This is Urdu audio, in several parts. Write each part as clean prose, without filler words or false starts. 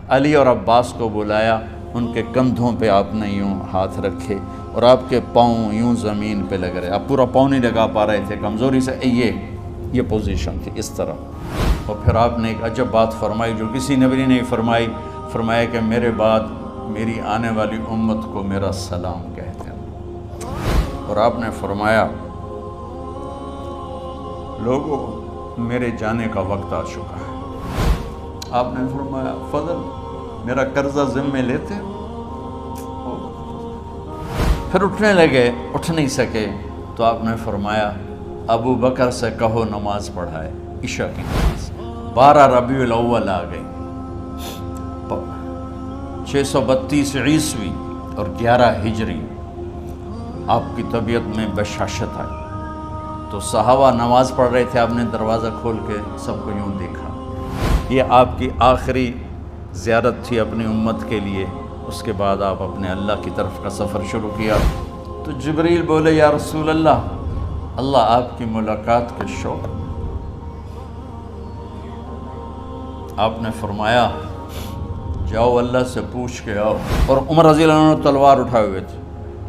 علی اور عباس کو بلایا، ان کے کندھوں پہ آپ نے یوں ہاتھ رکھے اور آپ کے پاؤں یوں زمین پہ لگ رہے، آپ پورا پاؤں نہیں لگا پا رہے تھے کمزوری سے، یہ پوزیشن تھی اس طرح۔ اور پھر آپ نے ایک عجب بات فرمائی جو کسی نبی نے نہیں فرمائی، فرمایا کہ میرے بعد میری آنے والی امت کو میرا سلام کہتے ہیں۔ اور آپ نے فرمایا لوگوں میرے جانے کا وقت آ چکا ہے۔ آپ نے فرمایا فضل میرا قرضہ ذمے لیتے؟ پھر اٹھنے لگے، اٹھ نہیں سکے تو آپ نے فرمایا ابو بکر سے کہو نماز پڑھائے، عشاء کی نماز۔ 12 ربیع الاول آ گئی، 632 عیسوی اور 11 ہجری، آپ کی طبیعت میں بشاشت آئی تو صحابہ نماز پڑھ رہے تھے، آپ نے دروازہ کھول کے سب کو یوں دیکھا۔ یہ آپ کی آخری زیارت تھی اپنی امت کے لیے، اس کے بعد آپ اپنے اللہ کی طرف کا سفر شروع کیا۔ تو جبریل بولے یا رسول اللہ، اللہ آپ کی ملاقات کے شوق۔ آپ نے فرمایا جاؤ اللہ سے پوچھ کے آؤ۔ اور عمر رضی اللہ عنہ تلوار اٹھائے ہوئے تھے،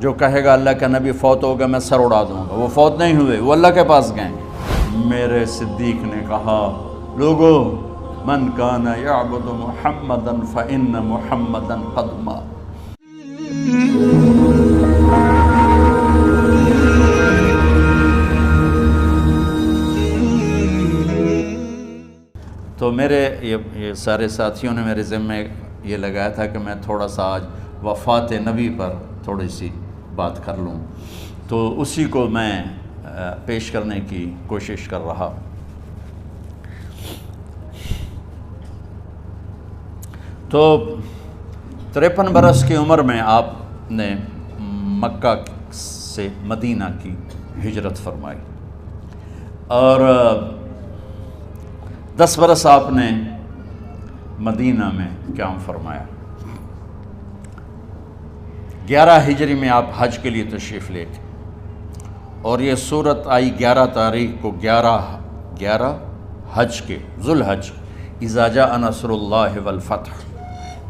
جو کہے گا اللہ کا نبی فوت ہو گیا میں سر اڑا دوں گا، وہ فوت نہیں ہوئے، وہ اللہ کے پاس گئے۔ میرے صدیق نے کہا لوگو من کان یعبد محمدا فإن محمدا قد مات۔ تو میرے یہ سارے ساتھیوں نے میرے ذمے یہ لگایا تھا کہ میں تھوڑا سا آج وفات نبی پر تھوڑی سی بات کر لوں، تو اسی کو میں پیش کرنے کی کوشش کر رہا۔ تو 53 برس کی عمر میں آپ نے مکہ سے مدینہ کی ہجرت فرمائی، اور 10 برس آپ نے مدینہ میں قیام فرمایا۔ 11 ہجری میں آپ حج کے لیے تشریف لے گئے، اور یہ صورت آئی 11 تاریخ کو، 11 حج کے، ذوالحج، اذا جاء نصر اللہ والفتح۔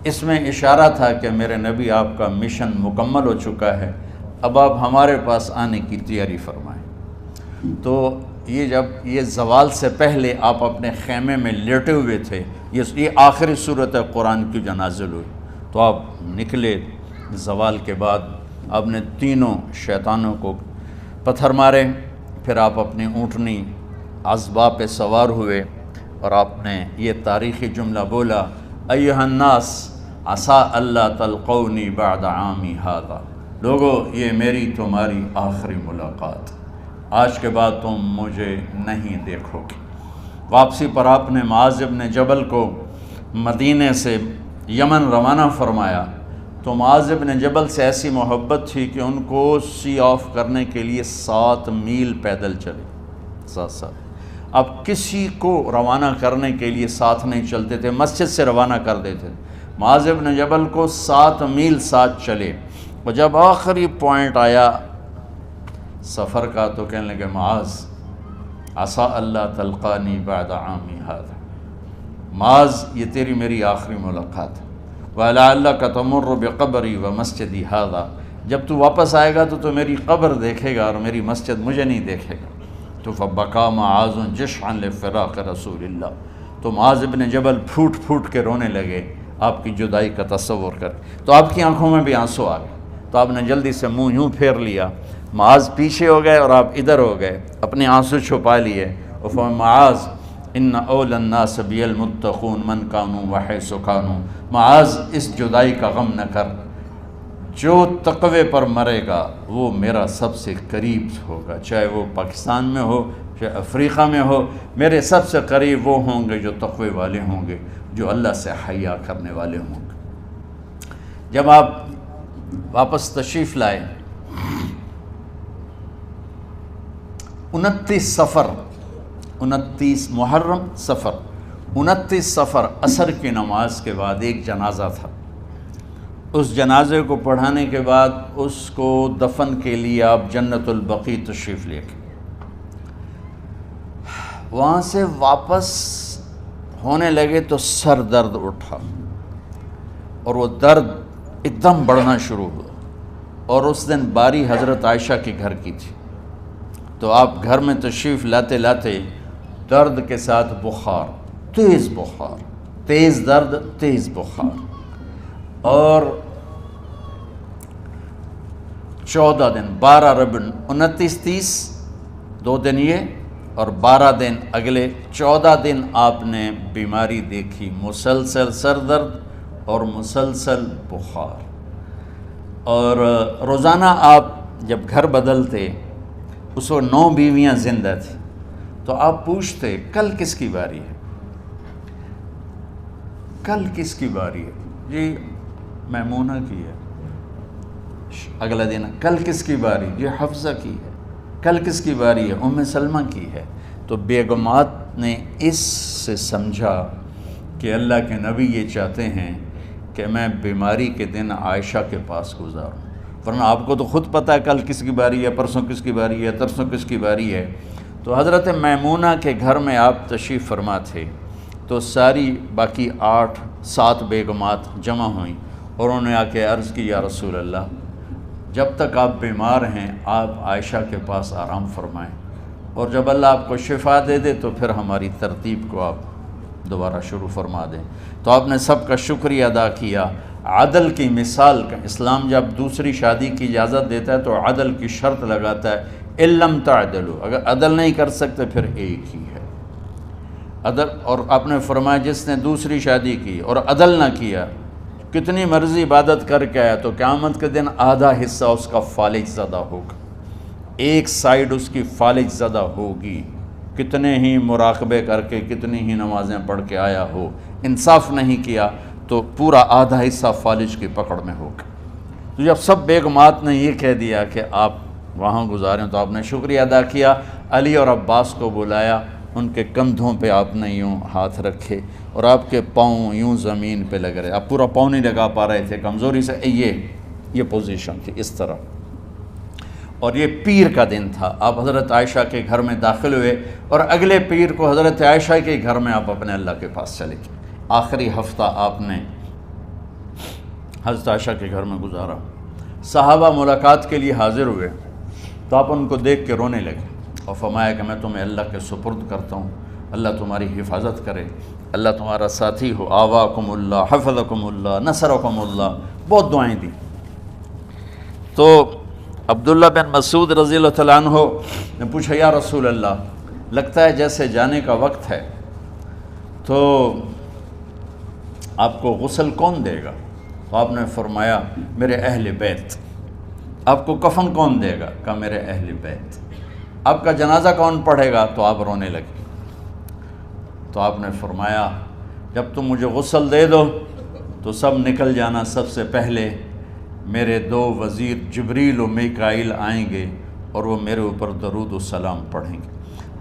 اس میں اشارہ تھا کہ میرے نبی آپ کا مشن مکمل ہو چکا ہے، اب آپ ہمارے پاس آنے کی تیاری فرمائیں۔ تو جب یہ زوال سے پہلے آپ اپنے خیمے میں لیٹے ہوئے تھے، یہ آخری صورت قرآن کی جو نازل ہوئی، تو آپ نکلے زوال کے بعد، آپ نے تینوں شیطانوں کو پتھر مارے، پھر آپ اپنی اونٹنی عذبہ پہ سوار ہوئے، اور آپ نے یہ تاریخی جملہ بولا ایھا الناس عسیٰ اللہ تلقونی بعد عامی ھذا، لوگو یہ میری تمہاری آخری ملاقات، آج کے بعد تم مجھے نہیں دیکھو گے۔ واپسی پر آپ نے معاذ بن جبل کو مدینے سے یمن روانہ فرمایا، تو معاذ بن جبل سے ایسی محبت تھی کہ ان کو سی آف کرنے کے لیے 7 میل پیدل چلے، 7۔ اب کسی کو روانہ کرنے کے لیے ساتھ نہیں چلتے تھے، مسجد سے روانہ کر دیتے، معاذ بن جبل کو 7 میل ساتھ چلے، اور جب آخری پوائنٹ آیا سفر کا تو کہنے لگے معاذ عسیٰ اللہ تلقانی بعد عامی ھذا، معاذ یہ تیری میری آخری ملاقات ہے، وَلَعَلَّكَ تَمُرُّ بِقَبْرِي وَمَسْجِدِي ھذا، جب تو واپس آئے گا تو میری قبر دیکھے گا اور میری مسجد مجھے نہیں دیکھے گا۔ تو فَبَكَىٰ مُعَاذٌ جِشْعًا لِفِرَاقِ رسول اللہ، تو معاذ بن جبل پھوٹ پھوٹ کے رونے لگے آپ کی جدائی کا تصور کر، تو آپ کی آنکھوں میں بھی آنسو آ گئے، تو آپ نے جلدی سے منہ یوں پھیر لیا، معاذ پیچھے ہو گئے اور آپ ادھر ہو گئے، اپنے آنسو چھپا لیے، اور فرمایا معاذ ان اولی الناس بی المتقون من کانوا وحیث کانوا، معاذ اس جدائی کا غم نہ کر، جو تقوی پر مرے گا وہ میرا سب سے قریب ہوگا، چاہے وہ پاکستان میں ہو چاہے افریقہ میں ہو، میرے سب سے قریب وہ ہوں گے جو تقوی والے ہوں گے، جو اللہ سے حیا کرنے والے ہوں گے۔ جب آپ واپس تشریف لائے، 29 محرم صفر، 29 صفر عصر کی نماز کے بعد ایک جنازہ تھا، اس جنازے کو پڑھانے کے بعد اس کو دفن کے لیے آپ جنت البقیع تشریف لے گئے۔ وہاں سے واپس ہونے لگے تو سر درد اٹھا، اور وہ درد ایک دم بڑھنا شروع ہوا، اور اس دن باری حضرت عائشہ کے گھر کی تھی، تو آپ گھر میں تشریف لاتے لاتے درد کے ساتھ بخار، تیز درد، تیز بخار، اور 14 دن 12 ربیع 29 30 2 دن یہ اور 12 دن اگلے 14 دن آپ نے بیماری دیکھی، مسلسل سر درد اور مسلسل بخار۔ اور روزانہ آپ جب گھر بدلتے، اس وقت 9 بیویاں زندہ تھیں، تو آپ پوچھتے کل کس کی باری ہے، کل کس کی باری ہے؟ جی میمونہ کی ہے۔ اگلا دن کل کس کی باری؟ جی حفصہ کی ہے۔ کل کس کی باری ہے؟ ام سلمہ کی ہے۔ تو بیگمات نے اس سے سمجھا کہ اللہ کے نبی یہ چاہتے ہیں کہ میں بیماری کے دن عائشہ کے پاس گزاروں، ورنہ آپ کو تو خود پتہ ہے کل کس کی باری ہے، پرسوں کس کی باری ہے، ترسوں کس کی باری ہے۔ تو حضرت میمونہ کے گھر میں آپ تشریف فرما تھے، تو ساری باقی 7 بیگمات جمع ہوئیں اور انہوں نے آ کے عرض کی، یا رسول اللہ، جب تک آپ بیمار ہیں آپ عائشہ کے پاس آرام فرمائیں، اور جب اللہ آپ کو شفا دے دے تو پھر ہماری ترتیب کو آپ دوبارہ شروع فرما دیں۔ تو آپ نے سب کا شکریہ ادا کیا۔ عدل کی مثال کا اسلام جب دوسری شادی کی اجازت دیتا ہے تو عدل کی شرط لگاتا ہے، لم تعدلوا، اگر عدل نہیں کر سکتے پھر ایک ہی ہے عدل۔ اور آپ نے فرمایا جس نے دوسری شادی کی اور عدل نہ کیا، کتنی مرضی عبادت کر کے آیا، تو قیامت کے دن آدھا حصہ اس کا فالج زدہ ہوگا، ایک سائیڈ اس کی فالج زدہ ہوگی، کتنے ہی مراقبے کر کے کتنی ہی نمازیں پڑھ کے آیا ہو، انصاف نہیں کیا تو پورا آدھا حصہ فالج کی پکڑ میں ہوگا۔ تو جب سب بیگمات نے یہ کہہ دیا کہ آپ وہاں گزاریں، تو آپ نے شکریہ ادا کیا، علی اور عباس کو بلایا، ان کے کندھوں پہ آپ نے یوں ہاتھ رکھے اور آپ کے پاؤں یوں زمین پہ لگ رہے، آپ پورا پاؤں نہیں لگا پا رہے تھے کمزوری سے، یہ پوزیشن تھی اس طرح۔ اور یہ پیر کا دن تھا، آپ حضرت عائشہ کے گھر میں داخل ہوئے، اور اگلے پیر کو حضرت عائشہ کے گھر میں آپ اپنے اللہ کے پاس چلے گئے۔ آخری ہفتہ آپ نے حضرت عائشہ کے گھر میں گزارا۔ صحابہ ملاقات کے لیے حاضر ہوئے تو آپ ان کو دیکھ کے رونے لگے اور فرمایا کہ میں تمہیں اللہ کے سپرد کرتا ہوں، اللہ تمہاری حفاظت کرے، اللہ تمہارا ساتھی ہو، آواکم اللہ، حفظکم اللہ، نصرکم اللہ، بہت دعائیں دی۔ تو عبداللہ بن مسعود رضی اللہ تعالیٰ عنہ نے پوچھا، یا رسول اللہ، لگتا ہے جیسے جانے کا وقت ہے، تو آپ کو غسل کون دے گا؟ تو آپ نے فرمایا میرے اہل بیت۔ آپ کو کفن کون دے گا؟ کہا میرے اہل بیت۔ آپ کا جنازہ کون پڑھے گا؟ تو آپ رونے لگے۔ تو آپ نے فرمایا جب تم مجھے غسل دے دو تو سب نکل جانا، سب سے پہلے میرے 2 وزیر جبریل و میکائیل آئیں گے اور وہ میرے اوپر درود و سلام پڑھیں گے۔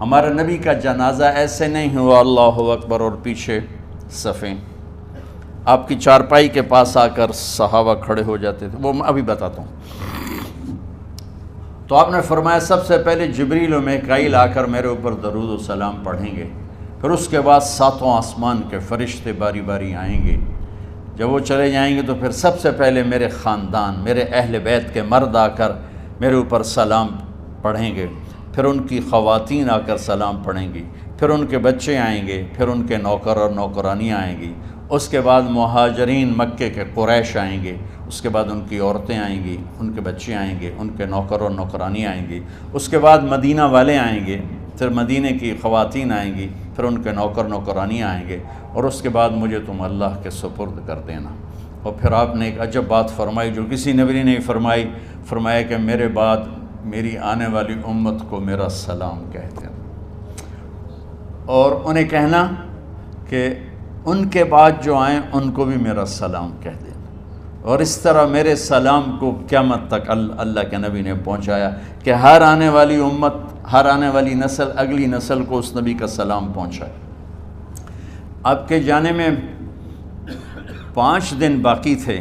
ہمارے نبی کا جنازہ ایسے نہیں ہوا اللہ اکبر اور پیچھے صفیں، آپ کی چارپائی کے پاس آ کر صحابہ کھڑے ہو جاتے تھے، وہ میں ابھی بتاتا ہوں۔ تو آپ نے فرمایا سب سے پہلے جبریل و میکائیل آ کر میرے اوپر درود و سلام پڑھیں گے، پھر اس کے بعد 7 آسمان کے فرشتے باری باری آئیں گے۔ جب وہ چلے جائیں گے تو پھر سب سے پہلے میرے خاندان، میرے اہل بیت کے مرد آ کر میرے اوپر سلام پڑھیں گے، پھر ان کی خواتین آ کر سلام پڑھیں گی، پھر ان کے بچے آئیں گے، پھر ان کے نوکر اور نوکرانیاں آئیں گی، اس کے بعد مہاجرین مکے کے قریش آئیں گے، اس کے بعد ان کی عورتیں آئیں گی، ان کے بچے آئیں گے، ان کے نوکر اور نوکرانی آئیں گی، اس کے بعد مدینہ والے آئیں گے، پھر مدینہ کی خواتین آئیں گی، پھر ان کے نوکر نوکرانی آئیں گے، اور اس کے بعد مجھے تم اللہ کے سپرد کر دینا۔ اور پھر آپ نے ایک عجب بات فرمائی جو کسی نبی نے نہیں فرمائی، فرمایا کہ میرے بعد میری آنے والی امت کو میرا سلام کہہ دینا، اور انہیں کہنا کہ ان کے بعد جو آئیں ان کو بھی میرا سلام کہہ دینا۔ اور اس طرح میرے سلام کو قیامت تک اللہ کے نبی نے پہنچایا کہ ہر آنے والی امت، ہر آنے والی نسل، اگلی نسل کو اس نبی کا سلام پہنچائے۔ آپ کے جانے میں 5 دن باقی تھے،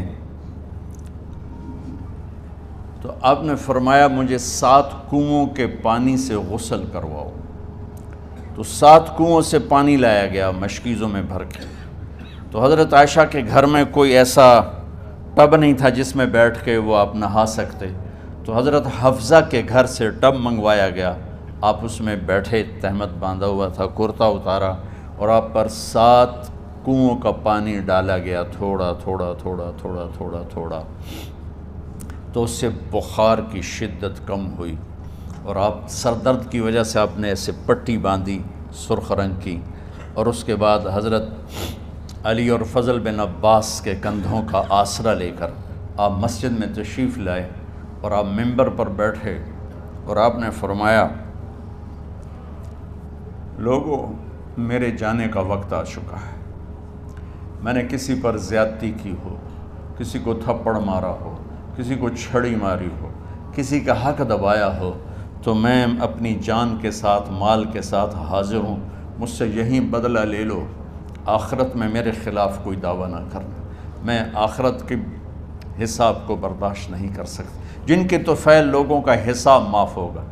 تو آپ نے فرمایا مجھے 7 کنوؤں کے پانی سے غسل کرواؤ۔ تو 7 کنوؤں سے پانی لایا گیا مشکیزوں میں بھر کے، تو حضرت عائشہ کے گھر میں کوئی ایسا ٹب نہیں تھا جس میں بیٹھ کے وہ آپ نہا سکتے، تو حضرت حفصہ کے گھر سے ٹب منگوایا گیا، آپ اس میں بیٹھے، تہمت باندھا ہوا تھا، کرتا اتارا، اور آپ پر 7 کنوؤں کا پانی ڈالا گیا، تھوڑا تھوڑا تھوڑا تھوڑا تھوڑا تھوڑا، تو اس سے بخار کی شدت کم ہوئی، اور آپ سر درد کی وجہ سے آپ نے ایسے پٹی باندھی سرخ رنگ کی، اور اس کے بعد حضرت علی اور فضل بن عباس کے کندھوں کا آسرا لے کر آپ مسجد میں تشریف لائے، اور آپ منبر پر بیٹھے، اور آپ نے فرمایا لوگوں میرے جانے کا وقت آ چکا ہے، میں نے کسی پر زیادتی کی ہو، کسی کو تھپڑ مارا ہو، کسی کو چھڑی ماری ہو، کسی کا حق دبایا ہو، تو میں اپنی جان کے ساتھ مال کے ساتھ حاضر ہوں، مجھ سے یہیں بدلہ لے لو، آخرت میں میرے خلاف کوئی دعویٰ نہ کرنا، میں آخرت کے حساب کو برداشت نہیں کر سکتا۔ جن کے طفیل لوگوں کا حساب معاف ہوگا،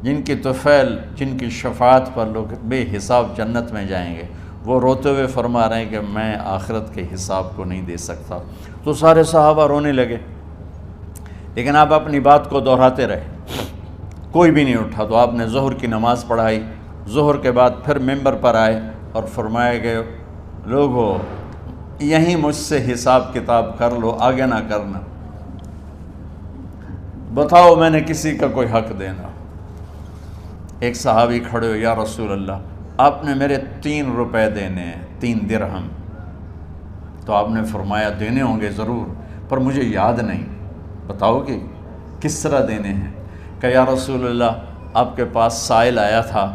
جن کی طفیل، جن کی شفاعت پر لوگ بے حساب جنت میں جائیں گے، وہ روتے ہوئے فرما رہے ہیں کہ میں آخرت کے حساب کو نہیں دے سکتا۔ تو سارے صحابہ رونے لگے، لیکن آپ اپنی بات کو دہراتے رہے، کوئی بھی نہیں اٹھا۔ تو آپ نے ظہر کی نماز پڑھائی، ظہر کے بعد پھر منبر پر آئے اور فرمایا کہ لوگو یہیں مجھ سے حساب کتاب کر لو، آگے نہ کرنا، بتاؤ میں نے کسی کا کوئی حق دینا۔ ایک صحابی کھڑے ہو، یا رسول اللہ آپ نے میرے 3 روپے دینے ہیں، 3 درہم۔ تو آپ نے فرمایا دینے ہوں گے ضرور، پر مجھے یاد نہیں، بتاؤ کہ کس طرح دینے ہیں؟ کہ یا رسول اللہ آپ کے پاس سائل آیا تھا،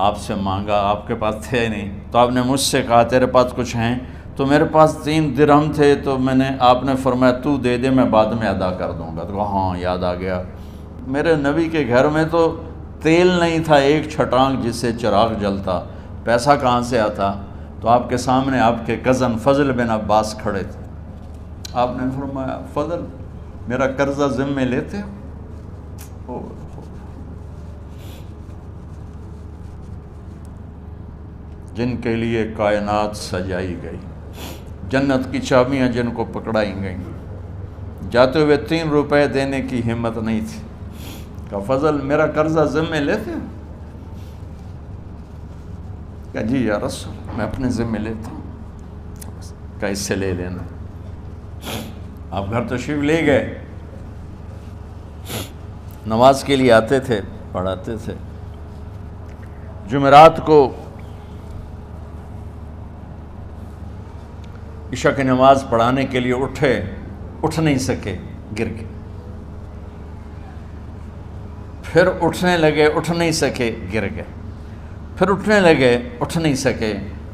آپ سے مانگا، آپ کے پاس تھے نہیں، تو آپ نے مجھ سے کہا تیرے پاس کچھ ہیں؟ تو میرے پاس 3 درہم تھے، تو آپ نے فرمایا تو دے دے، میں بعد میں ادا کر دوں گا۔ تو کہا ہاں یاد آ گیا، میرے نبی کے گھر میں تو تیل نہیں تھا ایک چھٹانگ جس سے چراغ جلتا، پیسہ کہاں سے آتا؟ تو آپ کے سامنے آپ کے کزن فضل بن عباس کھڑے تھے، آپ نے فرمایا فضل میرا قرضہ ذمے لیتے ہو؟ جن کے لیے کائنات سجائی گئی، جنت کی چابیاں جن کو پکڑائی گئیں، جاتے ہوئے 3 روپے دینے کی ہمت نہیں تھی، کہ فضل میرا قرضہ ذمے لیتے ہو؟ کہ جی یا رسول میں اپنے ذمے لیتا ہوں۔ کہ اس سے لے لینا۔ آپ گھر تشریف لے گئے، نماز کے لیے آتے تھے، پڑھاتے تھے۔ جمعرات کو عشاء کی نماز پڑھانے کے لیے اٹھ نہیں سکے، گر گئے، پھر اٹھنے لگے، اٹھ نہیں سکے، گر گئے، پھر اٹھنے لگے، اٹھ نہیں سکے،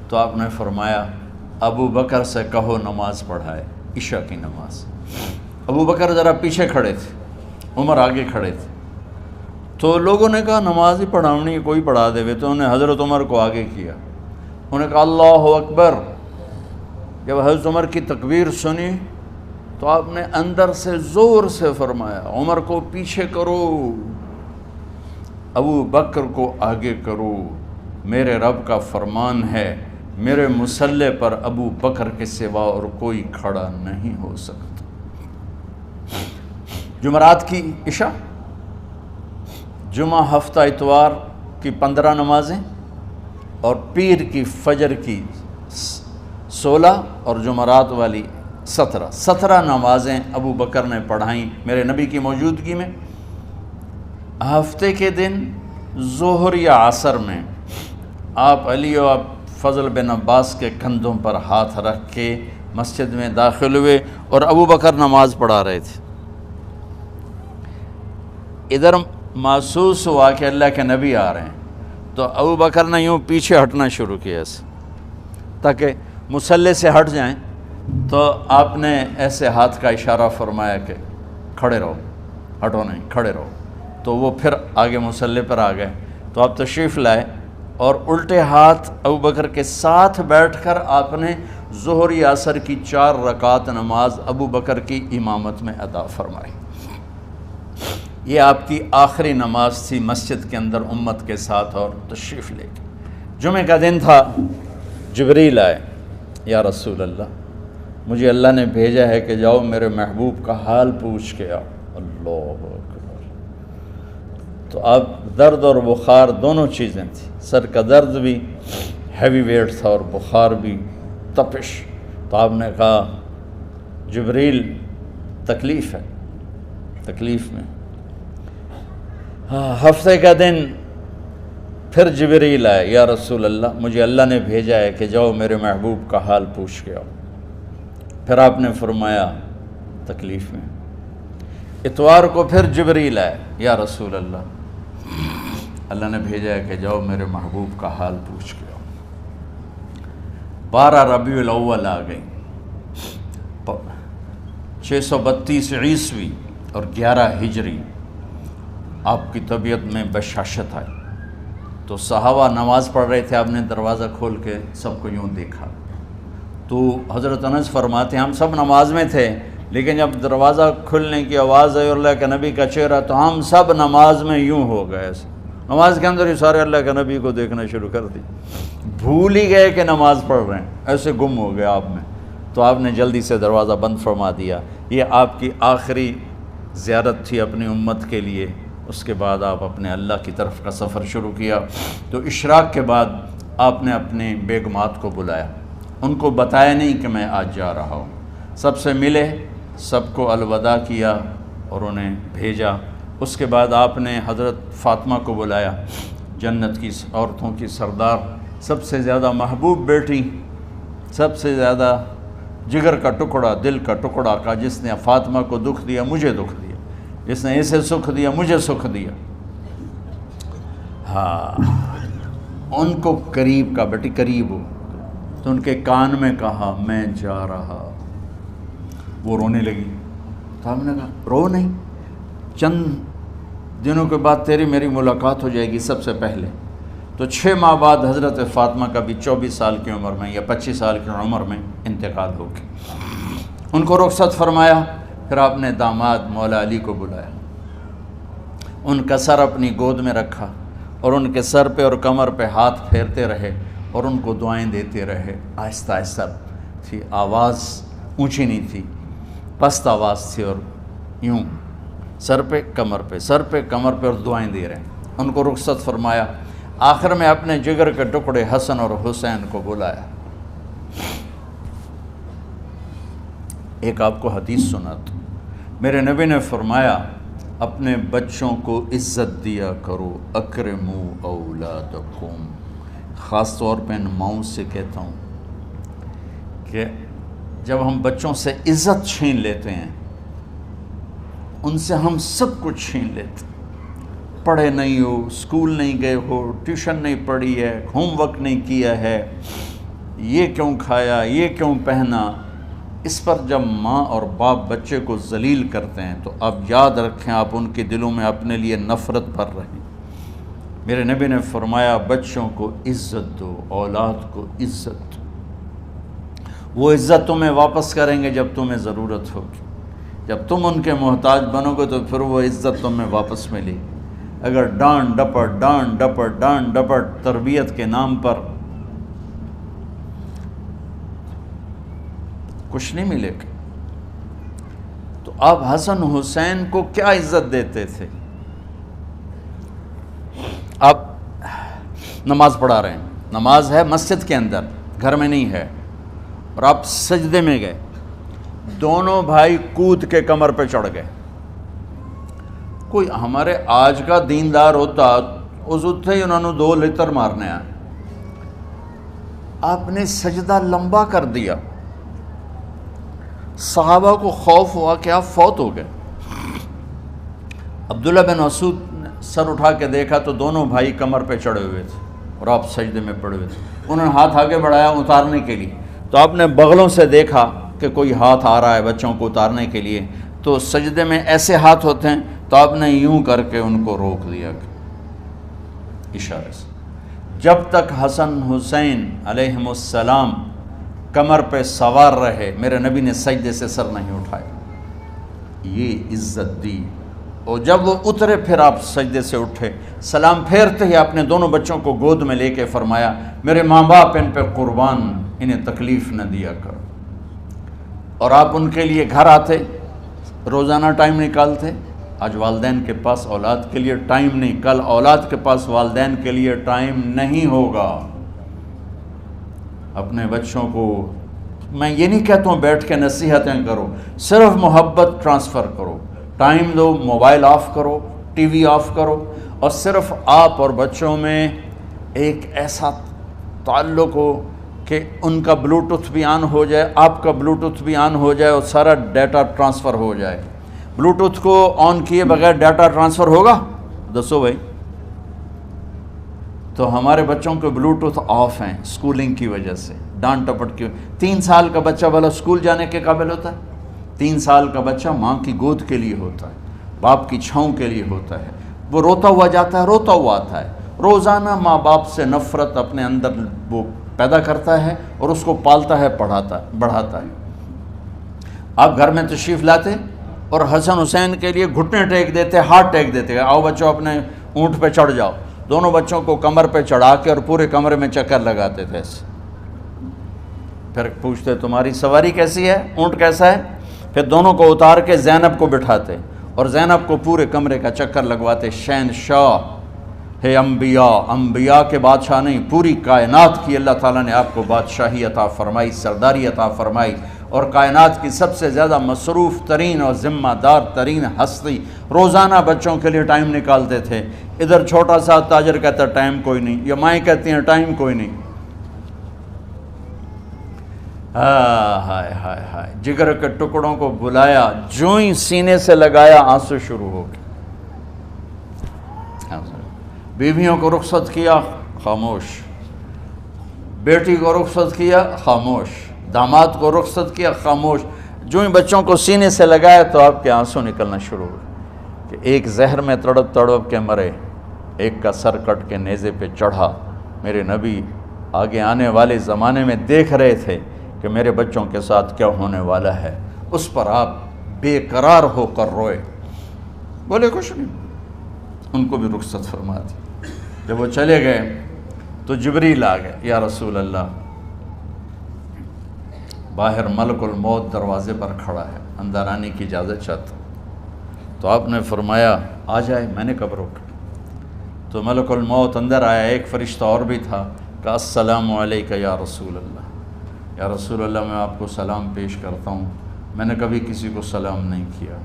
تو آپ نے فرمایا ابو بکر سے کہو نماز پڑھائے، عشاء کی نماز۔ ابو بکر ذرا پیچھے کھڑے تھے، عمر آگے کھڑے تھے، تو لوگوں نے کہا نماز ہی پڑھاونی، کوئی پڑھا دے ہوئے، تو انہوں نے حضرت عمر کو آگے کیا، انہوں نے کہا اللہ اکبر۔ جب حضرت عمر کی تکبیر سنی تو آپ نے اندر سے زور سے فرمایا عمر کو پیچھے کرو، ابو بکر کو آگے کرو، میرے رب کا فرمان ہے میرے مصلی پر ابو بکر کے سوا اور کوئی کھڑا نہیں ہو سکتا۔ جمعرات کی عشاء، جمعہ ہفتہ اتوار کی 15 نمازیں، اور پیر کی فجر کی 16 اور جمعرات والی 17 نمازیں ابو بکر نے پڑھائیں میرے نبی کی موجودگی میں۔ ہفتے کے دن ظہر یا عصر میں آپ علی و فضل بن عباس کے کندھوں پر ہاتھ رکھ کے مسجد میں داخل ہوئے اور ابو بکر نماز پڑھا رہے تھے۔ ادھر محسوس ہوا کہ اللہ کے نبی آ رہے ہیں، تو ابو بکر نے یوں پیچھے ہٹنا شروع کیا ایسے تاکہ مصلی سے ہٹ جائیں، تو آپ نے ایسے ہاتھ کا اشارہ فرمایا کہ کھڑے رہو، ہٹو نہیں، کھڑے رہو۔ تو وہ پھر آگے مصلی پر آ گئے، تو آپ تشریف لائے اور الٹے ہاتھ ابو بکر کے ساتھ بیٹھ کر آپ نے ظہر یا عصر کی 4 رکعت نماز ابو بکر کی امامت میں ادا فرمائی۔ یہ آپ کی آخری نماز تھی مسجد کے اندر امت کے ساتھ، اور تشریف لے کے جمعہ کا دن تھا، جبریل آئے یا رسول اللہ مجھے اللہ نے بھیجا ہے کہ جاؤ میرے محبوب کا حال پوچھ کے آؤ۔ اللہ اکبر۔ تو اب درد اور بخار دونوں چیزیں تھیں، سر کا درد بھی ہیوی ویٹ تھا اور بخار بھی، تپش۔ تو آپ نے کہا جبریل تکلیف ہے، تکلیف میں۔ ہفتے کا دن پھر جبریل آئے، یا رسول اللہ مجھے اللہ نے بھیجا ہے کہ جاؤ میرے محبوب کا حال پوچھ کے آؤ۔ پھر آپ نے فرمایا تکلیف میں۔ اتوار کو پھر جبریل آئے، یا رسول اللہ نے بھیجا ہے کہ جاؤ میرے محبوب کا حال پوچھ کے آؤ۔ 12 ربیع الاول آ گئی، 632 عیسوی اور 11 ہجری، آپ کی طبیعت میں بشاشت آئی۔ تو صحابہ نماز پڑھ رہے تھے، آپ نے دروازہ کھول کے سب کو یوں دیکھا۔ تو حضرت انس فرماتے ہیں ہم سب نماز میں تھے، لیکن جب دروازہ کھلنے کی آواز آئی اور اللہ کے نبی کا چہرہ، تو ہم سب نماز میں یوں ہو گئے، نماز کے اندر ہی سارے اللہ کے نبی کو دیکھنا شروع کر دی، بھول ہی گئے کہ نماز پڑھ رہے ہیں، ایسے گم ہو گئے آپ میں۔ تو آپ نے جلدی سے دروازہ بند فرما دیا۔ یہ آپ کی آخری زیارت تھی اپنی امت کے لیے۔ اس کے بعد آپ اپنے اللہ کی طرف کا سفر شروع کیا۔ تو اشراق کے بعد آپ نے اپنے بیگمات کو بلایا، ان کو بتایا نہیں کہ میں آج جا رہا ہوں، سب سے ملے، سب کو الوداع کیا اور انہیں بھیجا۔ اس کے بعد آپ نے حضرت فاطمہ کو بلایا، جنت کی عورتوں کی سردار، سب سے زیادہ محبوب بیٹی، سب سے زیادہ جگر کا ٹکڑا، دل کا ٹکڑا کا، جس نے فاطمہ کو دکھ دیا مجھے دکھ دیا، جس نے اسے سکھ دیا مجھے سکھ دیا۔ ہاں، ان کو قریب کا، بیٹی قریب ہو، تو ان کے کان میں کہا میں جا رہا۔ وہ رونے لگی، تو ہم نے کہا رو نہیں، چند دنوں کے بعد تیری میری ملاقات ہو جائے گی سب سے پہلے۔ تو 6 ماہ بعد حضرت فاطمہ کا بھی 24 سال کی عمر میں یا 25 سال کی عمر میں انتقال ہو گیا۔ ان کو رخصت فرمایا۔ پھر آپ نے داماد مولا علی کو بلایا، ان کا سر اپنی گود میں رکھا اور ان کے سر پہ اور کمر پہ ہاتھ پھیرتے رہے اور ان کو دعائیں دیتے رہے۔ آہستہ آہستہ تھی، آواز اونچی نہیں تھی، پست آواز تھی، اور یوں سر پہ کمر پہ، سر پہ کمر پہ، اور دعائیں دے رہے ہیں۔ ان کو رخصت فرمایا۔ آخر میں اپنے جگر کے ٹکڑے حسن اور حسین کو بلایا۔ ایک آپ کو حدیث سناتا، میرے نبی نے فرمایا اپنے بچوں کو عزت دیا کرو، اکرموا اولادکم۔ خاص طور پہ ان ماؤں سے کہتا ہوں کہ جب ہم بچوں سے عزت چھین لیتے ہیں، ان سے ہم سب کچھ چھین لیتے ہیں۔ پڑھے نہیں ہو، اسکول نہیں گئے ہو، ٹیوشن نہیں پڑھی ہے، ہوم ورک نہیں کیا ہے، یہ کیوں کھایا، یہ کیوں پہنا، اس پر جب ماں اور باپ بچے کو ذلیل کرتے ہیں تو اب یاد رکھیں آپ ان کے دلوں میں اپنے لیے نفرت بھر رہے ہیں۔ میرے نبی نے فرمایا بچوں کو عزت دو، اولاد کو عزت دو، وہ عزت تمہیں واپس کریں گے جب تمہیں ضرورت ہوگی۔ جب تم ان کے محتاج بنو گے تو پھر وہ عزت تمہیں واپس ملے گی۔ اگر ڈانٹ ڈپٹ تربیت کے نام پر کچھ نہیں ملے گا۔ تو آپ حسن حسین کو کیا عزت دیتے تھے؟ آپ نماز پڑھا رہے ہیں، نماز ہے مسجد کے اندر، گھر میں نہیں ہے، اور آپ سجدے میں گئے، دونوں بھائی کود کے کمر پہ چڑھ گئے۔ کوئی ہمارے آج کا دیندار ہوتا اس اتھے ہی انہوں نے 2 لتر مارنے آئے، آپ نے سجدہ لمبا کر دیا۔ صحابہ کو خوف ہوا کہ آپ فوت ہو گئے۔ عبداللہ بن مسعود نے سر اٹھا کے دیکھا تو دونوں بھائی کمر پہ چڑھے ہوئے تھے اور آپ سجدے میں پڑے ہوئے تھے۔ انہوں نے ہاتھ آگے بڑھایا اتارنے کے لیے، تو آپ نے بغلوں سے دیکھا کہ کوئی ہاتھ آ رہا ہے بچوں کو اتارنے کے لیے، تو سجدے میں ایسے ہاتھ ہوتے ہیں، تو آپ نے یوں کر کے ان کو روک دیا اشارے سے۔ جب تک حسن حسین علیہم السلام کمر پہ سوار رہے میرے نبی نے سجدے سے سر نہیں اٹھایا، یہ عزت دی۔ اور جب وہ اترے پھر آپ سجدے سے اٹھے، سلام پھیرتے ہی آپ نے دونوں بچوں کو گود میں لے کے فرمایا میرے ماں باپ ان پہ قربان انہیں تکلیف نہ دیا کرو۔ اور آپ ان کے لیے گھر آتے، روزانہ ٹائم نکالتے۔ آج والدین کے پاس اولاد کے لیے ٹائم نہیں، کل اولاد کے پاس والدین کے لیے ٹائم نہیں ہوگا۔ اپنے بچوں کو میں یہ نہیں کہتا ہوں بیٹھ کے نصیحتیں کرو، صرف محبت ٹرانسفر کرو، ٹائم دو، موبائل آف کرو، ٹی وی آف کرو، اور صرف آپ اور بچوں میں ایک ایسا تعلق ہو کہ ان کا بلوٹوتھ بھی آن ہو جائے، آپ کا بلوٹوتھ بھی آن ہو جائے، اور سارا ڈیٹا ٹرانسفر ہو جائے۔ بلوٹوتھ کو آن کیے بغیر ڈیٹا ٹرانسفر ہوگا؟ دسو بھائی۔ تو ہمارے بچوں کے بلوٹوتھ آف ہیں اسکولنگ کی وجہ سے، ڈانٹ ٹپٹ کی۔ 3 سال کا بچہ والا اسکول جانے کے قابل ہوتا ہے؟ 3 سال کا بچہ ماں کی گود کے لیے ہوتا ہے، باپ کی چھاؤں کے لیے ہوتا ہے، وہ روتا ہوا جاتا ہے، روتا ہوا آتا ہے، روزانہ ماں باپ سے نفرت اپنے اندر وہ پیدا کرتا ہے اور اس کو پالتا ہے، بڑھاتا ہے۔ آپ گھر میں تشریف لاتے اور حسن حسین کے لیے گھٹنے ٹیک دیتے، ہاتھ ٹیک دیتے، آؤ بچوں اپنے اونٹ پہ چڑھ جاؤ۔ دونوں بچوں کو کمر پہ چڑھا کے اور پورے کمرے میں چکر لگاتے تھے ایسے۔ پھر پوچھتے تمہاری سواری کیسی ہے، اونٹ کیسا ہے؟ پھر دونوں کو اتار کے زینب کو بٹھاتے اور زینب کو پورے کمرے کا چکر لگواتے۔ شہنشاہ ہے انبیاء، انبیاء کے بادشاہ نہیں، پوری کائنات کی اللہ تعالیٰ نے آپ کو بادشاہی عطا فرمائی، سرداری عطا فرمائی، اور کائنات کی سب سے زیادہ مصروف ترین اور ذمہ دار ترین ہستی روزانہ بچوں کے لیے ٹائم نکالتے تھے۔ ادھر چھوٹا سا تاجر کہتا ہے ٹائم کوئی نہیں، یا مائیں کہتی ہیں ٹائم کوئی نہیں۔ ہائے ہائے ہائے، جگر کے ٹکڑوں کو بلایا، جو ہی سینے سے لگایا آنسو شروع ہو گئے۔ بیویوں کو رخصت کیا، خاموش۔ بیٹی کو رخصت کیا، خاموش۔ داماد کو رخصت کیا، خاموش۔ جو ہی بچوں کو سینے سے لگایا تو آپ کے آنسو نکلنا شروع ہوئے کہ ایک زہر میں تڑپ تڑپ کے مرے، ایک کا سر کٹ کے نیزے پہ چڑھا۔ میرے نبی آگے آنے والے زمانے میں دیکھ رہے تھے کہ میرے بچوں کے ساتھ کیا ہونے والا ہے، اس پر آپ بے قرار ہو کر روئے، بولے کچھ نہیں، ان کو بھی رخصت فرما دی۔ جب وہ چلے گئے تو جبریل آ گئے، یا رسول اللہ، باہر ملک الموت دروازے پر کھڑا ہے، اندر آنے کی اجازت چاہتا۔ تو آپ نے فرمایا آ جائے، میں نے کب روکا؟ تو ملک الموت اندر آیا، ایک فرشتہ اور بھی تھا، کہا السلام علیکہ یا رسول اللہ، یا رسول اللہ میں آپ کو سلام پیش کرتا ہوں، میں نے کبھی کسی کو سلام نہیں کیا۔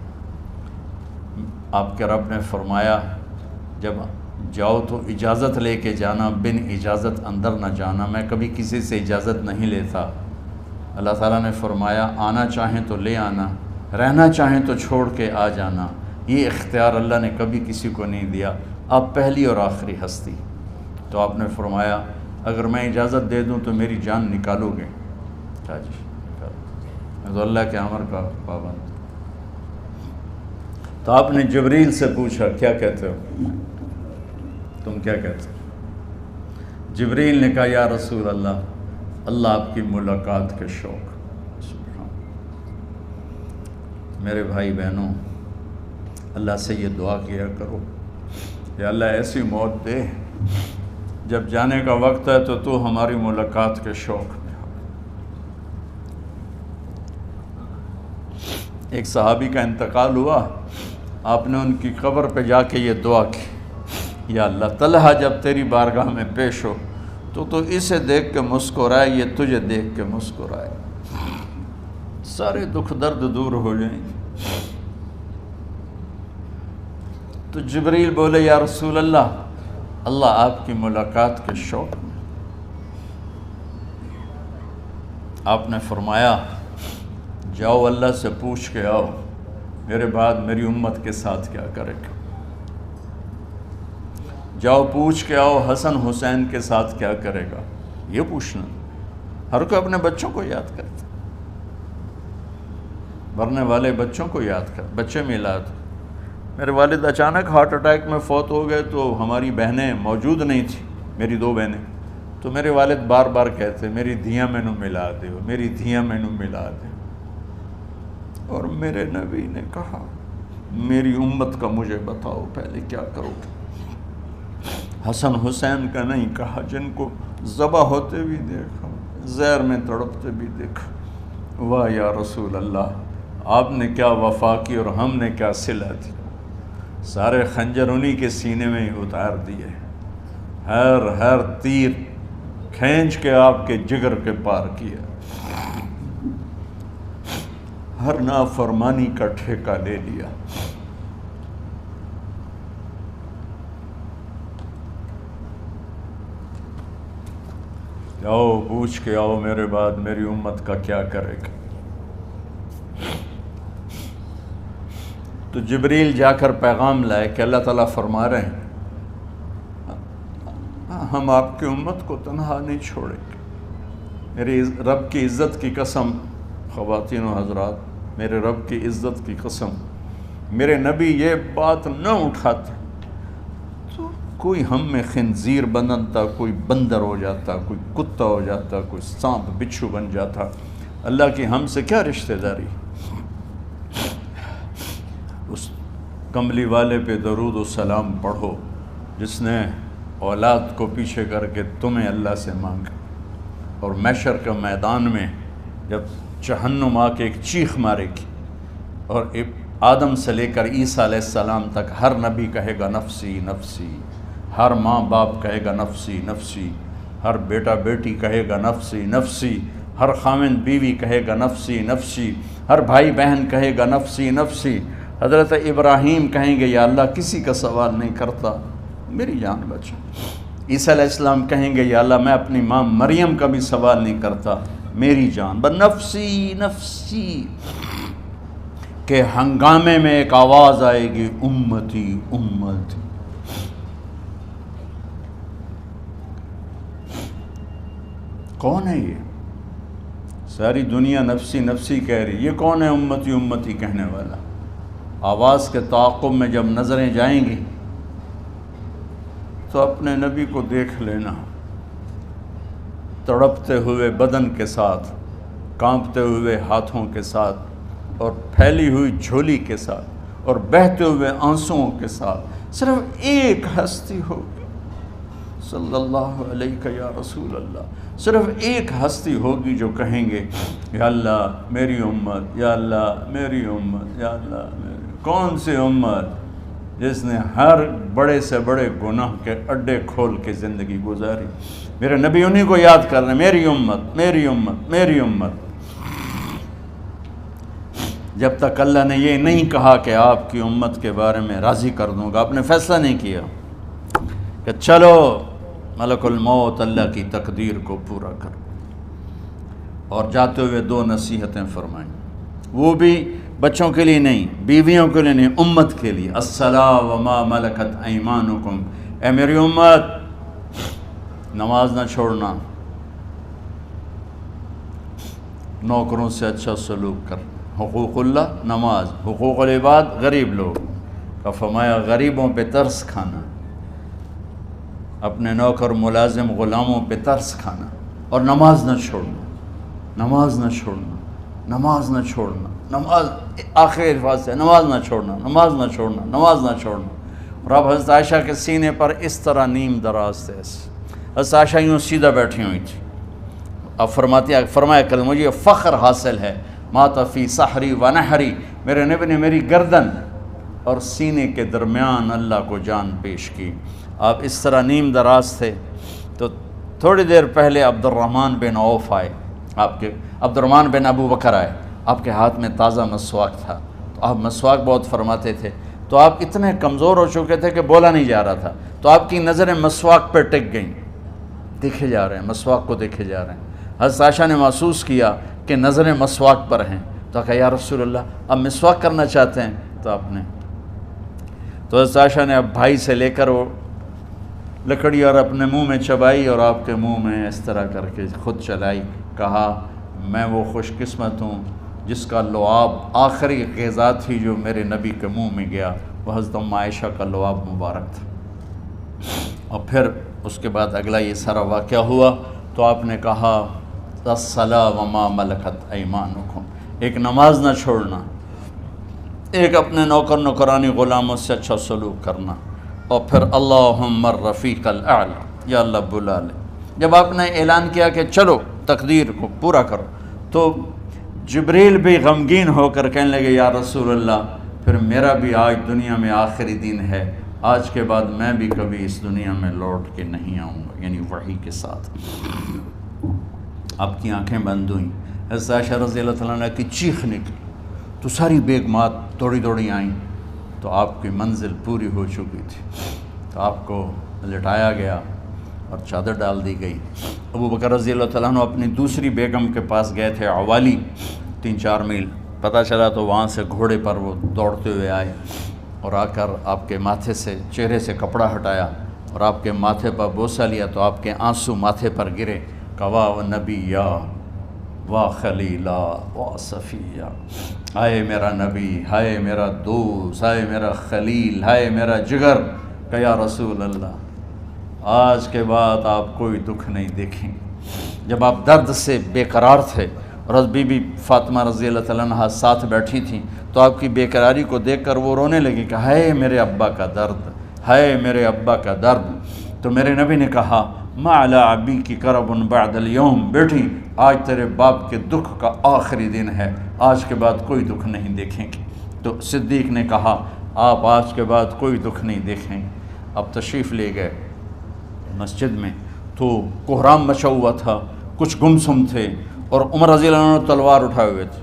آپ کے رب نے فرمایا جب جاؤ تو اجازت لے کے جانا، بن اجازت اندر نہ جانا، میں کبھی کسی سے اجازت نہیں لیتا۔ اللہ تعالیٰ نے فرمایا آنا چاہیں تو لے آنا، رہنا چاہیں تو چھوڑ کے آ جانا، یہ اختیار اللہ نے کبھی کسی کو نہیں دیا، آپ پہلی اور آخری ہستی۔ تو آپ نے فرمایا اگر میں اجازت دے دوں تو میری جان نکالو گے؟ کہا جی نکالو، میں تو اللہ کے امر کا پابند۔ تو آپ نے جبریل سے پوچھا کیا کہتے ہو، تم کیا کہتے ہو؟ جبریل نے کہا یا رسول اللہ، اللہ آپ کی ملاقات کے شوق۔ سبحان میرے بھائی بہنوں، اللہ سے یہ دعا کیا کرو کہ اللہ ایسی موت دے جب جانے کا وقت ہے تو ہماری ملاقات کے شوق میں ہو۔ ایک صحابی کا انتقال ہوا، آپ نے ان کی قبر پہ جا کے یہ دعا کی، یا اللہ طلحہ جب تیری بارگاہ میں پیش ہو تو اسے دیکھ کے مسکرائے، یہ تجھے دیکھ کے مسکرائے، سارے دکھ درد دور ہو جائیں۔ تو جبریل بولے یا رسول اللہ، اللہ آپ کی ملاقات کے شوق میں۔ آپ نے فرمایا جاؤ اللہ سے پوچھ کے آؤ میرے بعد میری امت کے ساتھ کیا کرے گا، جاؤ پوچھ کے آؤ حسن حسین کے ساتھ کیا کرے گا۔ یہ پوچھنا، ہر کوئی اپنے بچوں کو یاد کرتا، مرنے والے بچوں کو یاد کر، بچے میلاد۔ میرے والد اچانک ہارٹ اٹیک میں فوت ہو گئے تو ہماری بہنیں موجود نہیں تھیں، میری 2 بہنیں، تو میرے والد بار بار کہتے میری دھیاں مینوں ملا دیو، میری دھیاں مینوں ملا دیو۔ اور میرے نبی نے کہا میری امت کا مجھے بتاؤ پہلے کیا کرو گے۔ حسن حسین کا نہیں کہا، جن کو ذبح ہوتے بھی دیکھا، زہر میں تڑپتے بھی دیکھا۔ واہ یا رسول اللہ، آپ نے کیا وفا کی اور ہم نے کیا صلہ دی، سارے خنجر انہی کے سینے میں ہی اتار دیے، ہر تیر کھینچ کے آپ کے جگر کے پار کیا، ہر نافرمانی کا ٹھیکہ لے لیا۔ جاؤ پوچھ کے آؤ میرے بعد میری امت کا کیا کرے گا۔ تو جبریل جا کر پیغام لائے کہ اللہ تعالیٰ فرما رہے ہیں ہم آپ کی امت کو تنہا نہیں چھوڑیں گے۔ میرے رب کی عزت کی قسم، خواتین و حضرات، میرے رب کی عزت کی قسم، میرے نبی یہ بات نہ اٹھاتے تو کوئی ہم میں خنزیر بنتا، کوئی بندر ہو جاتا، کوئی کتا ہو جاتا، کوئی سانپ بچھو بن جاتا۔ اللہ کی ہم سے کیا رشتہ داری۔ اس کملی والے پہ درود و سلام پڑھو جس نے اولاد کو پیچھے کر کے تمہیں اللہ سے مانگا، اور محشر کے میدان میں جب جہنم آ کے ایک چیخ مارے گی اور آدم سے لے کر عیسیٰ علیہ السلام تک ہر نبی کہے گا نفسی نفسی، ہر ماں باپ کہے گا نفسی نفسی، ہر بیٹا بیٹی کہے گا نفسی نفسی، ہر خاوند بیوی کہے گا نفسی نفسی، ہر بھائی بہن کہے گا نفسی نفسی۔ حضرت ابراہیم کہیں گے یا اللہ کسی کا سوال نہیں کرتا، میری جان بچا۔ عیسیٰ علیہ السلام کہیں گے یا اللہ میں اپنی ماں مریم کا بھی سوال نہیں کرتا، میری جان بس نفسی نفسی۔ کہ ہنگامے میں ایک آواز آئے گی امتی امتی۔ کون ہے یہ؟ ساری دنیا نفسی نفسی کہہ رہی، یہ کون ہے امتی امتی کہنے والا؟ آواز کے تعاقب میں جب نظریں جائیں گی تو اپنے نبی کو دیکھ لینا، تڑپتے ہوئے بدن کے ساتھ، کانپتے ہوئے ہاتھوں کے ساتھ، اور پھیلی ہوئی جھولی کے ساتھ، اور بہتے ہوئے آنسوؤں کے ساتھ۔ صرف ایک ہستی ہوگی، صلی اللہ علیہ یا رسول اللہ، صرف ایک ہستی ہوگی جو کہیں گے یا اللہ میری امت، یا اللہ میری امت، یا اللہ میری۔ کون سی امت؟ جس نے ہر بڑے سے بڑے گناہ کے اڈے کھول کے زندگی گزاری۔ میرے نبی انہی کو یاد کر رہے ہیں، میری امت میری امت میری امت۔ جب تک اللہ نے یہ نہیں کہا کہ آپ کی امت کے بارے میں راضی کر دوں گا، آپ نے فیصلہ نہیں کیا کہ چلو ملک الموت اللہ کی تقدیر کو پورا کر، اور جاتے ہوئے دو نصیحتیں فرمائیں، وہ بھی بچوں کے لیے نہیں، بیویوں کے لیے نہیں، امت کے لیے۔ الصلاۃ وما ملکت ایمانکم، اے میری امت نماز نہ چھوڑنا، نوکروں سے اچھا سلوک کر، حقوق اللہ نماز، حقوق العباد غریب لوگ کا فرمایا غریبوں پہ ترس کھانا، اپنے نوکر ملازم غلاموں پہ ترس کھانا، اور نماز نہ چھوڑنا، نماز نہ چھوڑنا، نماز نہ چھوڑنا، نماز آخر الفاظ سے نماز نہ چھوڑنا، نماز نہ چھوڑنا، نماز نہ چھوڑنا۔ اور اب حضرت عائشہ کے سینے پر اس طرح نیم دراز تھے، حضرت عائشہ یوں سیدھا بیٹھی ہوئی تھی۔ اب فرمایا کل مجھے فخر حاصل ہے، مات فی سحری و نحری، میرے نبی نے میری گردن اور سینے کے درمیان اللہ کو جان پیش کی۔ آپ اس طرح نیم دراز تھے تو تھوڑی دیر پہلے عبد الرحمن بن عوف آئے، آپ کے عبد الرحمن بن ابو بکر آئے، آپ کے ہاتھ میں تازہ مسواک تھا، تو آپ مسواک بہت فرماتے تھے، تو آپ اتنے کمزور ہو چکے تھے کہ بولا نہیں جا رہا تھا، تو آپ کی نظریں مسواک پہ ٹک گئیں، دیکھے جا رہے ہیں، مسواک کو دیکھے جا رہے ہیں۔ حضرت عائشہ نے محسوس کیا کہ نظریں مسواک پر ہیں، تو کہا یا رسول اللہ اب مسواک کرنا چاہتے ہیں، تو آپ نے تو حضرت عائشہ نے اب بھائی سے لے کر وہ لکڑی اور اپنے منہ میں چبائی، اور آپ کے منہ میں اس طرح کر کے خود چلائی، کہا میں وہ خوش قسمت ہوں جس کا لعاب آخری غذا تھی جو میرے نبی کے منہ میں گیا، وہ حضرت ام عائشہ کا لعاب مبارک تھا۔ اور پھر اس کے بعد اگلا یہ سارا واقعہ ہوا، تو آپ نے کہا الصلاۃ وما ملکت ایمانکم، ایک نماز نہ چھوڑنا، ایک اپنے نوکر نوکرانی غلاموں سے اچھا سلوک کرنا، اور پھر اللہم الرفیق الاعلی، یا اللہ بلا لے۔ جب آپ نے اعلان کیا کہ چلو تقدیر کو پورا کرو۔ تو جبریل بھی غمگین ہو کر کہنے لگے یا رسول اللہ پھر میرا بھی آج دنیا میں آخری دن ہے، آج کے بعد میں بھی کبھی اس دنیا میں لوٹ کے نہیں آؤں گا، یعنی وحی کے ساتھ۔ آپ کی آنکھیں بند ہوئیں، حضرت عائشہ رضی اللہ تعالیٰ عنہ کی چیخ نکلی تو ساری بیگمات دوڑی دوڑی آئیں، تو آپ کی منزل پوری ہو چکی تھی، تو آپ کو لٹایا گیا اور چادر ڈال دی گئی۔ ابو بکر رضی اللہ تعالیٰ عنہ اپنی دوسری بیگم کے پاس گئے تھے عوالی، 3-4 میل پتہ چلا، تو وہاں سے گھوڑے پر وہ دوڑتے ہوئے آئے اور آ کر آپ کے ماتھے سے چہرے سے کپڑا ہٹایا اور آپ کے ماتھے پر بوسہ لیا، تو آپ کے آنسو ماتھے پر گرے، کہ واہ نبیّا واہ خلیلا واہ صفیہ، ہائے میرا نبی، ہائے میرا دوست، ہائے میرا خلیل، ہائے میرا جگر، کہ یا رسول اللہ آج کے بعد آپ کوئی دکھ نہیں دیکھیں۔ جب آپ درد سے بے قرار تھے اور بی بی فاطمہ رضی اللہ تعالیٰ عنہ ساتھ بیٹھی تھیں، تو آپ کی بے قراری کو دیکھ کر وہ رونے لگی کہ ہائے میرے ابا کا درد، ہائے میرے ابا کا درد۔ تو میرے نبی نے کہا ما علی ابی کی کرب بعد اليوم، بیٹی آج تیرے باپ کے دکھ کا آخری دن ہے، آج کے بعد کوئی دکھ نہیں دیکھیں گے۔ تو صدیق نے کہا آپ آج کے بعد کوئی دکھ نہیں دیکھیں گے۔ اب تشریف لے گئے مسجد میں، تو کوہرام مچا ہوا تھا، کچھ گمسم تھے، اور عمر رضی اللہ عنہ تلوار اٹھائے ہوئے تھے،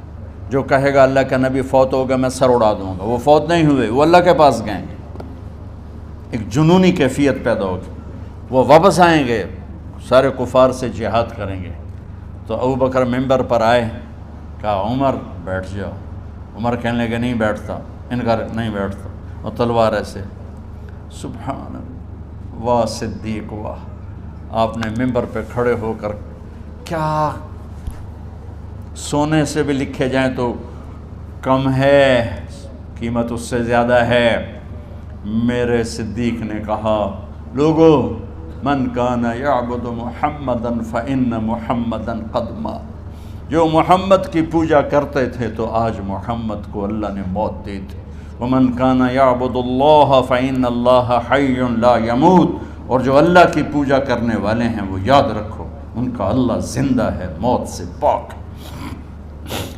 جو کہے گا اللہ کا نبی فوت ہوگا میں سر اڑا دوں گا، وہ فوت نہیں ہوئے، وہ اللہ کے پاس گئے، ایک جنونی کیفیت پیدا ہوگی، وہ واپس آئیں گے، سارے کفار سے جہاد کریں گے۔ تو ابو بکر ممبر پر آئے، کہا عمر بیٹھ جاؤ، عمر کہنے لگے نہیں بیٹھتا، انکار نہیں بیٹھتا، اور تلوار ایسے، سبحان اللہ واہ صدیق واہ۔ آپ نے ممبر پہ کھڑے ہو کر، کیا سونے سے بھی لکھے جائیں تو کم ہے، قیمت اس سے زیادہ ہے۔ میرے صدیق نے کہا لوگو من کان یعبد محمدا فإن محمدا قد مات، جو محمد کی پوجا کرتے تھے تو آج محمد کو اللہ نے موت دی تھی۔ ومن کان یعبد اللہ فإن اللہ حی لا یموت، اور جو اللہ کی پوجا کرنے والے ہیں وہ یاد رکھو ان کا اللہ زندہ ہے، موت سے پاک۔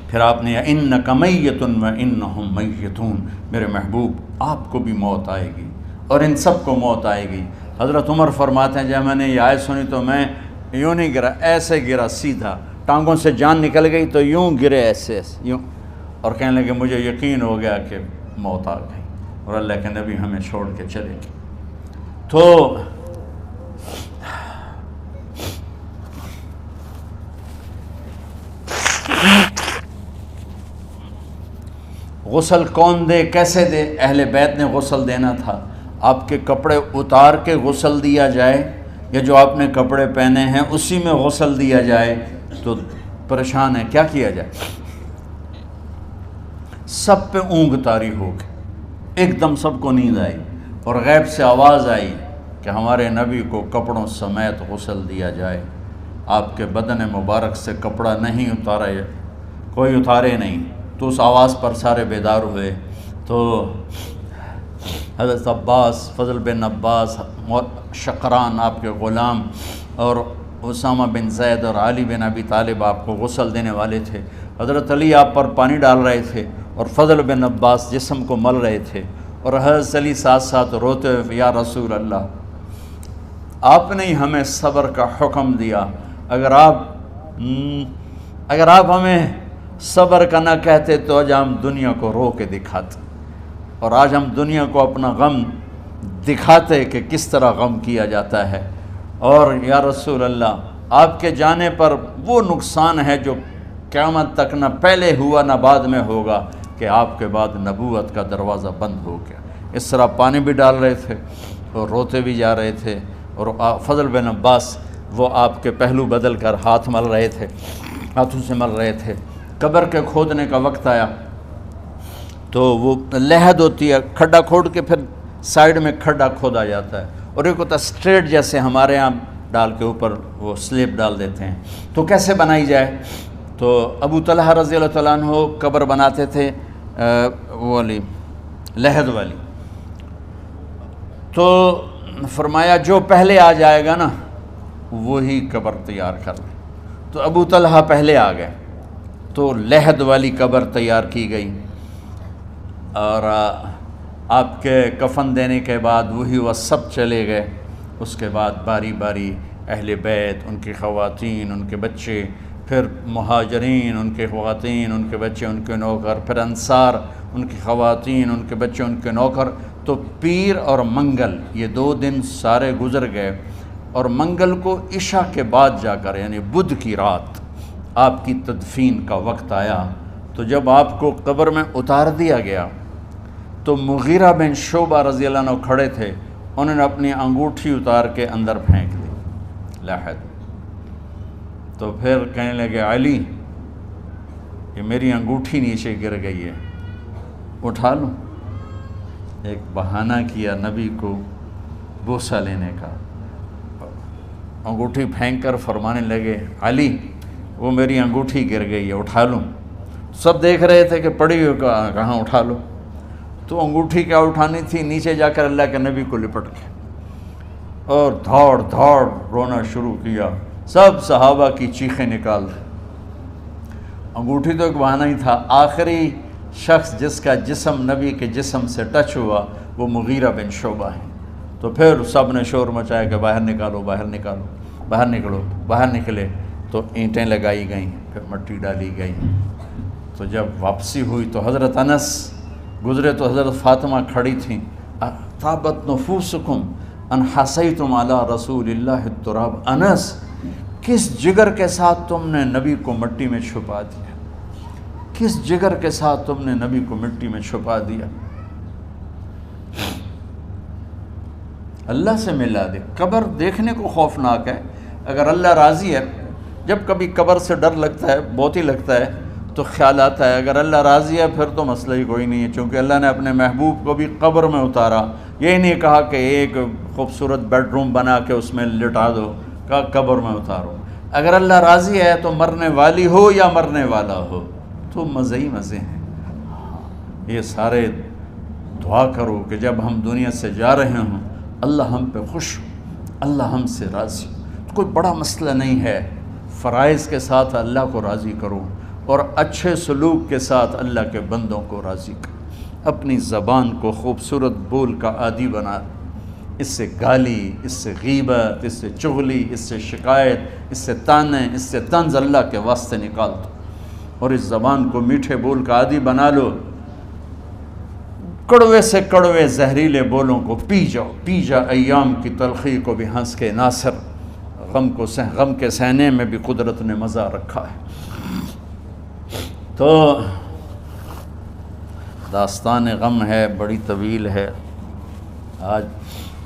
پھر آپ نے اِنَّکَ مَیَّتٌ وَإِنَّهُمْ مَیَّتُونَ، میرے محبوب آپ کو بھی موت آئے گی اور ان سب کو موت آئے گی۔ حضرت عمر فرماتے ہیں جب میں نے یہ آیت سنی تو میں یوں نہیں گرا، ایسے گرا سیدھا، ٹانگوں سے جان نکل گئی تو یوں گرے ایسے یوں، اور کہنے لگے مجھے یقین ہو گیا کہ موت آ گئی اور اللہ کے نبی ہمیں چھوڑ کے چلے گئے۔ تو غسل کون دے، کیسے دے؟ اہل بیت نے غسل دینا تھا۔ آپ کے کپڑے اتار کے غسل دیا جائے یا جو آپ نے کپڑے پہنے ہیں اسی میں غسل دیا جائے تو پریشان ہے، کیا کیا جائے؟ سب پہ اونگ طاری ہو گئی، ایک دم سب کو نیند آئی اور غیب سے آواز آئی کہ ہمارے نبی کو کپڑوں سمیت غسل دیا جائے۔ آپ کے بدن مبارک سے کپڑا نہیں اتارا، کوئی اتارے نہیں، تو اس آواز پر سارے بیدار ہوئے۔ تو حضرت عباس، فضل بن عباس، شقران آپ کے غلام، اور اسامہ بن زید اور علی بن ابی طالب آپ کو غسل دینے والے تھے۔ حضرت علی آپ پر پانی ڈال رہے تھے اور فضل بن عباس جسم کو مل رہے تھے، اور حضرت علی ساتھ ساتھ روتے ہوئے یا رسول اللہ آپ نے ہی ہمیں صبر کا حکم دیا، اگر آپ ہمیں صبر کا نہ کہتے تو آج ہم دنیا کو رو کے دکھاتے، اور آج ہم دنیا کو اپنا غم دکھاتے کہ کس طرح غم کیا جاتا ہے۔ اور یا رسول اللہ آپ کے جانے پر وہ نقصان ہے جو قیامت تک نہ پہلے ہوا نہ بعد میں ہوگا، کہ آپ کے بعد نبوت کا دروازہ بند ہو گیا۔ اس طرح پانی بھی ڈال رہے تھے اور روتے بھی جا رہے تھے، اور فضل بن عباس وہ آپ کے پہلو بدل کر ہاتھ مل رہے تھے، ہاتھوں سے مل رہے تھے۔ قبر کے کھودنے کا وقت آیا تو وہ لحد ہوتی ہے، کھڈا کھود کے پھر سائیڈ میں کھڈا کھودا جاتا ہے، اور ایک ہوتا اسٹریٹ جیسے ہمارے ہاں ڈال کے اوپر وہ سلیب ڈال دیتے ہیں، تو کیسے بنائی جائے؟ تو ابو طلحہ رضی اللہ تعالیٰ عنہ قبر بناتے تھے وہ والی لحد والی، تو فرمایا جو پہلے آ جائے گا نا وہی قبر تیار کر لے، تو ابو طلحہ پہلے آ گئے، تو لحد والی قبر تیار کی گئی، اور آپ کے کفن دینے کے بعد وہی وہ سب چلے گئے۔ اس کے بعد باری باری اہل بیت، ان کی خواتین، ان کے بچے، پھر مہاجرین، ان کے خواتین، ان کے بچے، ان کے نوکر، پھر انصار، ان کی خواتین، ان کے بچے، ان کے نوکر۔ تو پیر اور منگل یہ 2 دن سارے گزر گئے، اور منگل کو عشاء کے بعد جا کر، یعنی بدھ کی رات، آپ کی تدفین کا وقت آیا۔ تو جب آپ کو قبر میں اتار دیا گیا تو مغیرہ بن شعبہ رضی اللہ عنہ کھڑے تھے، انہوں نے اپنی انگوٹھی اتار کے اندر پھینک دی لحد۔ تو پھر کہنے لگے علی کہ میری انگوٹھی نیچے گر گئی ہے، اٹھا لوں؟ ایک بہانہ کیا نبی کو بوسہ لینے کا، انگوٹھی پھینک کر فرمانے لگے علی وہ میری انگوٹھی گر گئی ہے، اٹھا لوں؟ سب دیکھ رہے تھے کہ پڑی ہوئی کہاں، اٹھا لو۔ تو انگوٹھی کیا اٹھانی تھی، نیچے جا کر اللہ کے نبی کو لپٹ کے اور دھاڑ دھاڑ رونا شروع کیا، سب صحابہ کی چیخیں نکال دی۔ انگوٹھی تو ایک بہانہ ہی تھا، آخری شخص جس کا جسم نبی کے جسم سے ٹچ ہوا وہ مغیرہ بن شعبہ ہے۔ تو پھر سب نے شور مچایا کہ باہر نکالو، باہر نکالو، باہر نکلو، باہر نکلے۔ تو اینٹیں لگائی گئیں، پھر مٹی ڈالی گئی۔ تو جب واپسی ہوئی تو حضرت انس گزرے تو حضرت فاطمہ کھڑی تھیں، طابت نفوسکم ان حسیتم علی رسول اللہ التراب، انس کس جگر کے ساتھ تم نے نبی کو مٹی میں چھپا دیا، کس جگر کے ساتھ تم نے نبی کو مٹی میں چھپا دیا۔ اللہ سے ملا دے۔ قبر دیکھنے کو خوفناک ہے، اگر اللہ راضی ہے، جب کبھی قبر سے ڈر لگتا ہے، بہت ہی لگتا ہے، تو خیال آتا ہے اگر اللہ راضی ہے پھر تو مسئلہ ہی کوئی نہیں ہے، چونکہ اللہ نے اپنے محبوب کو بھی قبر میں اتارا۔ یہ نہیں کہا کہ ایک خوبصورت بیڈ روم بنا کے اس میں لٹا دو، کہا قبر میں اتارو۔ اگر اللہ راضی ہے تو مرنے والی ہو یا مرنے والا ہو تو مزے ہی مزے ہیں۔ یہ سارے دعا کرو کہ جب ہم دنیا سے جا رہے ہوں اللہ ہم پہ خوش ہو، اللہ ہم سے راضی ہو۔ کوئی بڑا مسئلہ نہیں ہے، فرائض کے ساتھ اللہ کو راضی کرو اور اچھے سلوک کے ساتھ اللہ کے بندوں کو راضی کرو۔ اپنی زبان کو خوبصورت بول کا عادی بنا، اس سے گالی، اس سے غیبت، اس سے چغلی، اس سے شکایت، اس سے تانے، اس سے طنز اللہ کے واسطے نکال دو، اور اس زبان کو میٹھے بول کا عادی بنا لو۔ کڑوے سے کڑوے زہریلے بولوں کو پی جاؤ، پی جا ایام کی تلخی کو بھی ہنس کے ناصر، غم کے سہنے میں بھی قدرت نے مزہ رکھا ہے۔ تو داستان غم ہے، بڑی طویل ہے، آج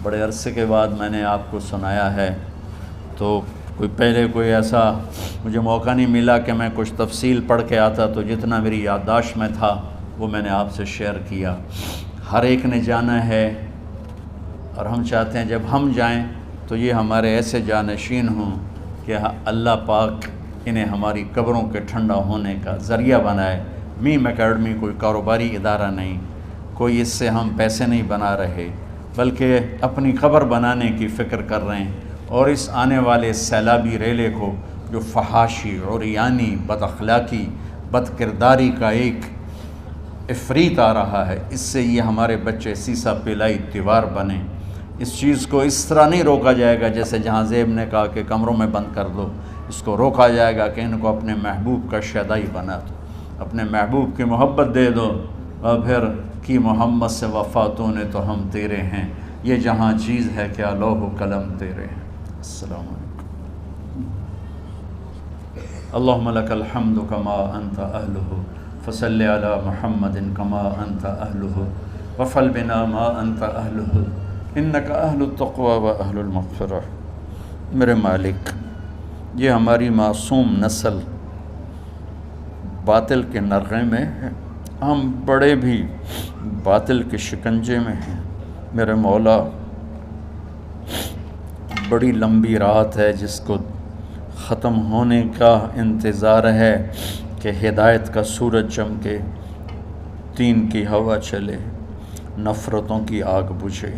بڑے عرصے کے بعد میں نے آپ کو سنایا ہے، تو پہلے کوئی ایسا مجھے موقع نہیں ملا کہ میں کچھ تفصیل پڑھ کے آتا، تو جتنا میری یادداشت میں تھا وہ میں نے آپ سے شیئر کیا۔ ہر ایک نے جانا ہے، اور ہم چاہتے ہیں جب ہم جائیں تو یہ ہمارے ایسے جانشین ہوں کہ اللہ پاک انہیں ہماری قبروں کے ٹھنڈا ہونے کا ذریعہ بنائے۔ میم اکیڈمی کوئی کاروباری ادارہ نہیں، کوئی اس سے ہم پیسے نہیں بنا رہے، بلکہ اپنی قبر بنانے کی فکر کر رہے ہیں، اور اس آنے والے سیلابی ریلے کو جو فحاشی، عریانی، بد اخلاقی، بد کرداری کا ایک افریت آ رہا ہے، اس سے یہ ہمارے بچے سیسا پلائی دیوار بنیں۔ اس چیز کو اس طرح نہیں روکا جائے گا جیسے جہاں زیب نے کہا کہ کمروں میں بند کر دو، اس کو روکا جائے گا کہ ان کو اپنے محبوب کا شیدائی بنا دو، اپنے محبوب کی محبت دے دو، اور پھر کی محمد سے وفاتوں نے تو ہم تیرے ہیں، یہ جہاں چیز ہے کیا لوح و قلم تیرے ہیں۔ السلام علیکم۔ اللہم لک الحمد کما انت اہلہ فصلی علی محمد کما انت اہلہ وفعل بنا ما انت اہلہ انکا اہل التقوی و اہل المغفرہ۔ میرے مالک، یہ ہماری معصوم نسل باطل کے نرغے میں ہے، ہم بڑے بھی باطل کے شکنجے میں ہیں۔ میرے مولا، بڑی لمبی رات ہے جس کو ختم ہونے کا انتظار ہے کہ ہدایت کا سورج چمکے، دین کی ہوا چلے، نفرتوں کی آگ بجھے،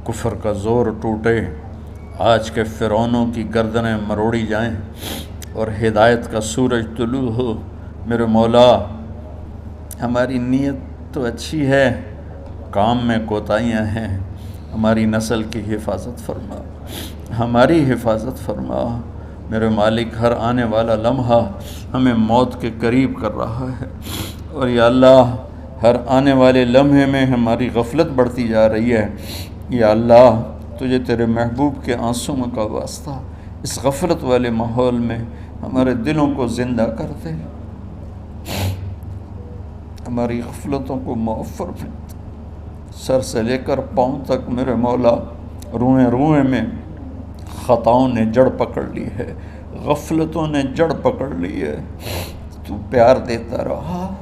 کفر کا زور ٹوٹے، آج کے فرعونوں کی گردنیں مروڑی جائیں، اور ہدایت کا سورج طلوع ہو۔ میرے مولا ہماری نیت تو اچھی ہے، کام میں کوتاہیاں ہیں، ہماری نسل کی حفاظت فرما، ہماری حفاظت فرما۔ میرے مالک ہر آنے والا لمحہ ہمیں موت کے قریب کر رہا ہے، اور یا اللہ ہر آنے والے لمحے میں ہماری غفلت بڑھتی جا رہی ہے۔ یا اللہ تجھے تیرے محبوب کے آنسوؤں کا واسطہ اس غفلت والے ماحول میں ہمارے دلوں کو زندہ کر دے، ہماری غفلتوں کو معاف فرما۔ سر سے لے کر پاؤں تک میرے مولا روئیں روئیں میں خطاؤں نے جڑ پکڑ لی ہے، غفلتوں نے جڑ پکڑ لی ہے۔ تو پیار دیتا رہا،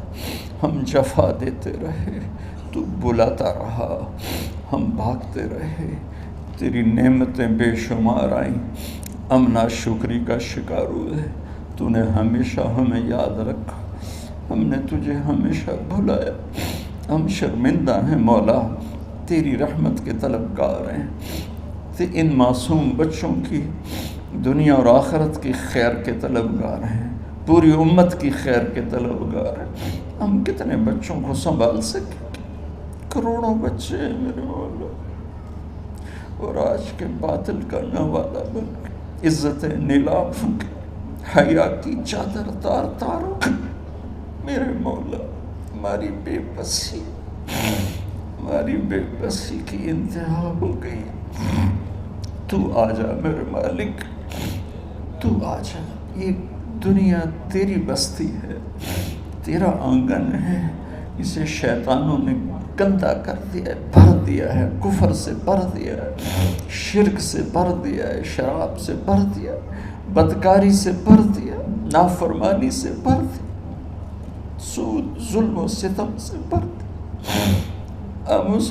ہم جفا دیتے رہے، تو بلاتا رہا، ہم بھاگتے رہے۔ تیری نعمتیں بے شمار آئیں، ہم ناشکری کا شکار ہوئے۔ تو نے ہمیشہ ہمیں یاد رکھا، ہم نے تجھے ہمیشہ بھلایا۔ ہم شرمندہ ہیں مولا، تیری رحمت کے طلبگار ہیں، ان معصوم بچوں کی دنیا اور آخرت کی خیر کے طلبگار ہیں، پوری امت کی خیر کے طلبگار ہیں۔ ہم کتنے بچوں کو سنبھال سکیں؟ کروڑوں بچے ہیں میرے مولا، اور آج کے باطل کا نوالا بن کے عزت نیلام ہو کے حیا کی چادر تار تار ہو کے میرے مولا ہماری بے بسی کی انتہا ہو گئی۔ تو آ جا میرے مالک، تو آ جا۔ یہ دنیا تیری بستی ہے، تیرا آنگن ہے، اسے شیطانوں نے گندا کر دیا ہے، بھر دیا ہے، کفر سے بھر دیا ہے، شرک سے بھر دیا ہے، شراب سے بھر دیا، بدکاری سے بھر دیا، نافرمانی سے بھر دیا، سود ظلم و ستم سے بھر دیا۔ ہم اس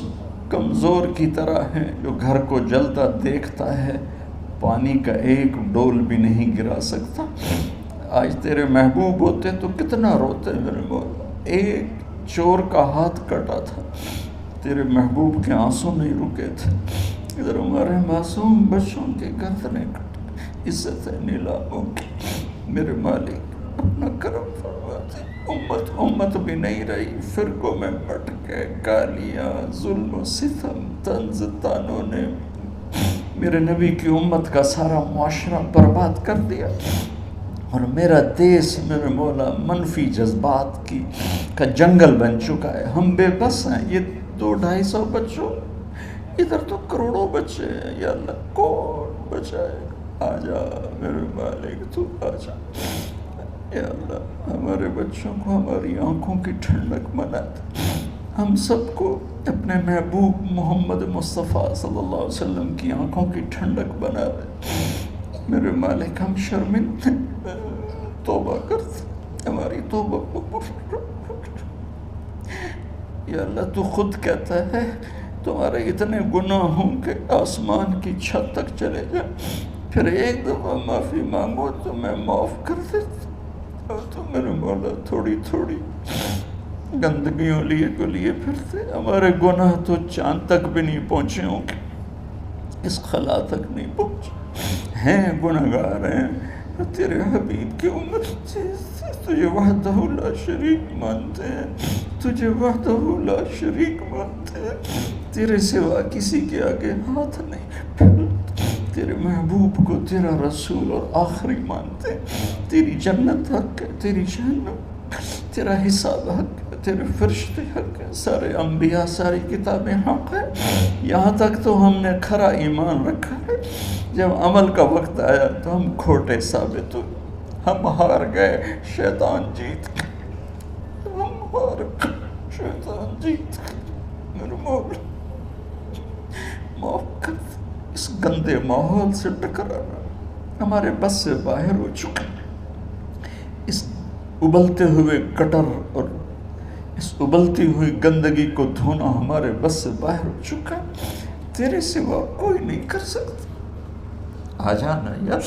کمزور کی طرح ہیں جو گھر کو جلتا دیکھتا ہے، پانی کا ایک ڈول بھی نہیں گرا سکتا۔ آج تیرے محبوب ہوتے تو کتنا روتے میرے مولا۔ ایک چور کا ہاتھ کٹا تھا، تیرے محبوب کے آنسو نہیں رکے تھے۔ ادھر ہمارے معصوم بچوں کے گردنیں کٹ، عزت نیلاموں کی میرے مالک اپنا کرم فرما دے۔ امت بھی نہیں رہی، فرقوں میں بٹ گئے، گالیاں، ظلم و ستم، طنز تانوں نے میرے نبی کی امت کا سارا معاشرہ برباد کر دیا، اور میرا دیس میرے مولا منفی جذبات کا جنگل بن چکا ہے۔ ہم بے بس ہیں، یہ 200-250 بچوں، ادھر تو کروڑوں بچے ہیں۔ یا اللہ کون بچائے؟ آ جا میرے مالک، تو آ جا۔ یا اللہ ہمارے بچوں کو ہماری آنکھوں کی ٹھنڈک بنا دے، ہم سب کو اپنے محبوب محمد مصطفیٰ صلی اللہ علیہ وسلم کی آنکھوں کی ٹھنڈک بنا دے میرے مالک۔ ہم شرمندہ توبہ کرتے، ہماری توبہ قبول۔ یا اللہ تو خود کہتا ہے تمہارے اتنے گناہ ہوں کہ آسمان کی چھت تک چلے جائیں، پھر ایک دفعہ معافی مانگو تو میں معاف کر دیتا۔ اور تو میرے مولا تھوڑی تھوڑی گندگیوں لیے پھرتے، ہمارے گناہ تو چاند تک بھی نہیں پہنچے ہوں گے، اس خلا تک نہیں پہنچے ہیں، گناہگار ہیں، تیرے حبیب کی امت تجھے وحدہ لا شریک مانتے ہیں، تجھے وحدہ لا شریک مانتے ہیں، تیرے سوا کسی کے آگے ہاتھ نہیں پھیلتے، تیرے محبوب کو تیرا رسول اور آخری مانتے ہیں، تیری جنت حق ہے، تیری جہنم، تیرا حساب حق ہے، تیرے فرشتے حق ہے، سارے انبیاء ساری کتابیں حق ہے۔ یہاں تک تو ہم نے کھرا ایمان رکھا ہے، جب عمل کا وقت آیا تو ہم کھوٹے ثابت ہوئے، ہم ہار گئے، شیطان جیت گئے، ہم ہار گئے، شیطان جیت گئے۔ میرے مولا معاف کر دے، اس گندے ماحول سے ٹکرانا ہمارے بس سے باہر ہو چکا، اس ابلتے ہوئے گٹر اور اس ابلتی ہوئی گندگی کو دھونا ہمارے بس سے باہر ہو چکا، تیرے سوا کوئی نہیں کر سکتا۔ آ جانا یار،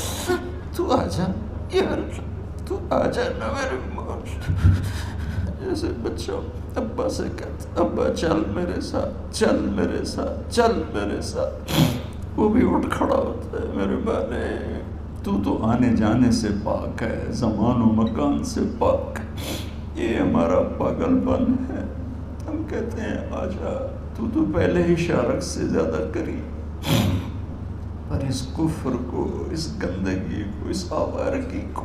تو آ جا یار، تو آ جانا میرے مولا۔ جیسے بچہ ابا سے کہتا ابا چل میرے ساتھ، چل میرے ساتھ، چل میرے ساتھ، وہ بھی اٹھ کھڑا ہوتا ہے۔ میرے مالک تو آنے جانے سے پاک ہے، زمان و مکان سے پاک ہے۔ یہ ہمارا پاگل پن ہے، ہم کہتے ہیں آجا، تو پہلے ہی شارک سے زیادہ قریب، پر اس کفر کو، اس گندگی کو، اس آوارگی کو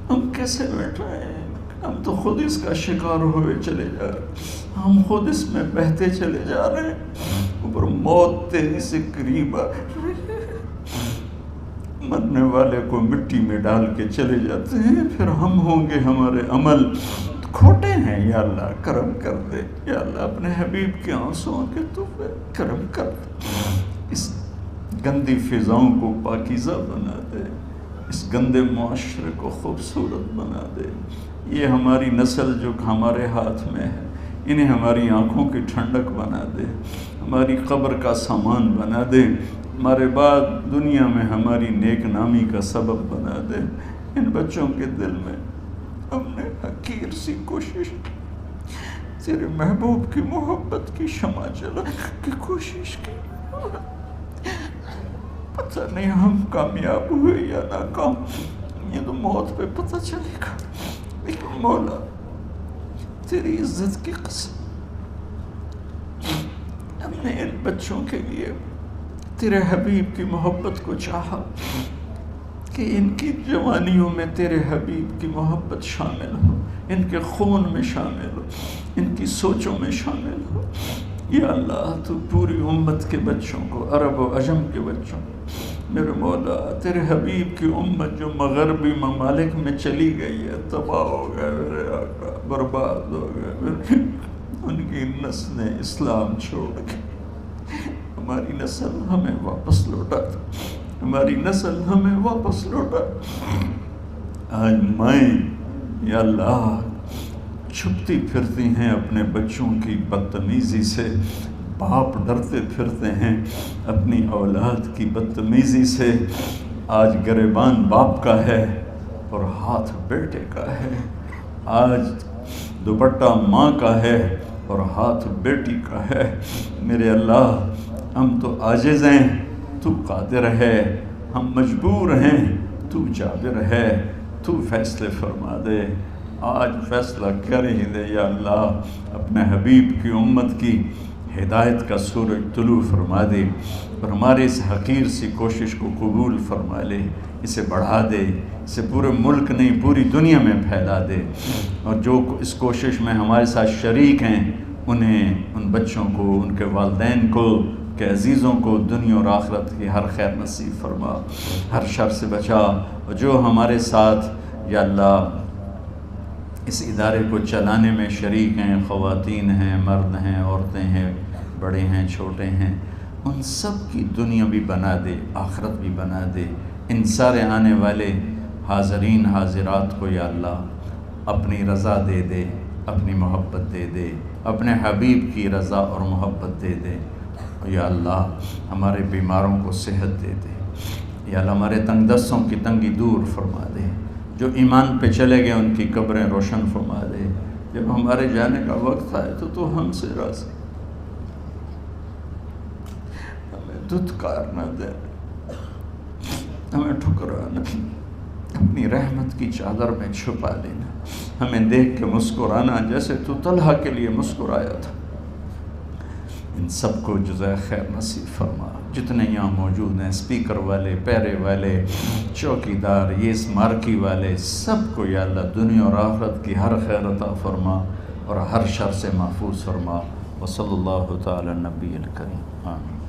ہم کیسے مٹائیں؟ ہم تو خود اس کا شکار ہوئے چلے جا رہے ہیں، ہم خود اس میں بہتے چلے جا رہے ہیں، اوپر موت تیزی سے قریب آ رہی ہے، مرنے والے کو مٹی میں ڈال کے چلے جاتے ہیں، پھر ہم ہوں گے ہمارے عمل کھوٹے ہیں۔ یا اللہ کرم کر دے، یا اللہ اپنے حبیب کے آنسوؤں کے تو کرم کر دے، اس گندی فضاؤں کو پاکیزہ بنا دے، اس گندے معاشرے کو خوبصورت بنا دے۔ یہ ہماری نسل جو ہمارے ہاتھ میں ہے، انہیں ہماری آنکھوں کی ٹھنڈک بنا دے، ہماری قبر کا سامان بنا دے، ہمارے بعد دنیا میں ہماری نیک نامی کا سبب بنا دے۔ ان بچوں کے دل میں ہم نے حقیر سی کوشش تیرے محبوب کی محبت کی شمع جلانے کی کوشش کی، پتہ نہیں ہم کامیاب ہوئے یا ناکام، یہ تو موت پہ پتہ چلے گا، لیکن مولا تیری عزت کی قسم ہم نے ان بچوں کے لیے تیرے حبیب کی محبت کو چاہا کہ ان کی جوانیوں میں تیرے حبیب کی محبت شامل ہو، ان کے خون میں شامل ہو، ان کی سوچوں میں شامل ہو۔ یا اللہ تو پوری امت کے بچوں کو، عرب و عجم کے بچوں کو، میرے مولا تیرے حبیب کی امت جو مغربی ممالک میں چلی گئی ہے، تباہ ہو گئے میرے آقا، برباد ہو گئے، ان کی نسلیں اسلام چھوڑ گئی، ہماری نسل ہمیں واپس لوٹا دے، ہماری نسل ہمیں واپس لوٹا۔ آج مائیں یا اللہ چھپتی پھرتی ہیں اپنے بچوں کی بدتمیزی سے، باپ ڈرتے پھرتے ہیں اپنی اولاد کی بدتمیزی سے۔ آج گریبان باپ کا ہے اور ہاتھ بیٹے کا ہے، آج دوپٹہ ماں کا ہے اور ہاتھ بیٹی کا ہے۔ میرے اللہ ہم تو عاجز ہیں، تو قادر ہے، ہم مجبور ہیں، تو جابر ہے، تو فیصلے فرما دے۔ آج فیصلہ کر ہی دے یا اللہ، اپنے حبیب کی امت کی ہدایت کا سورج طلوع فرما دے، اور ہمارے اس حقیر سی کوشش کو قبول فرما لے، اسے بڑھا دے، اسے پورے ملک نہیں پوری دنیا میں پھیلا دے، اور جو اس کوشش میں ہمارے ساتھ شریک ہیں انہیں، ان بچوں کو، ان کے والدین کو، کہ عزیزوں کو دنیا اور آخرت کی ہر خیر نصیب فرما، ہر شر سے بچا۔ اور جو ہمارے ساتھ یا اللہ اس ادارے کو چلانے میں شریک ہیں، خواتین ہیں، مرد ہیں، عورتیں ہیں، بڑے ہیں، چھوٹے ہیں، ان سب کی دنیا بھی بنا دے، آخرت بھی بنا دے۔ ان سارے آنے والے حاضرین حاضرات کو یا اللہ اپنی رضا دے دے، اپنی محبت دے دے، اپنے حبیب کی رضا اور محبت دے دے۔ یا اللہ ہمارے بیماروں کو صحت دے دے، یا اللہ ہمارے تنگ دستوں کی تنگی دور فرما دے، جو ایمان پہ چلے گئے ان کی قبریں روشن فرما دے۔ جب ہمارے جانے کا وقت آئے تو ہم سے راضی، ہمیں دھتکار نہ دے، ہمیں ٹھکرا نہ، اپنی رحمت کی چادر میں چھپا لینا، ہمیں دیکھ کے مسکرانا جیسے تو طلحہ کے لیے مسکرایا تھا۔ ان سب کو جزائے خیر نصیب فرما۔ جتنے یہاں موجود ہیں، اسپیکر والے، پیرے والے، چوکیدار، یہ اس مارکی والے، سب کو یا اللہ دنیا اور آخرت کی ہر خیر عطا فرما اور ہر شر سے محفوظ فرما۔ وصلی اللہ تعالی نبی الکریم، آمین۔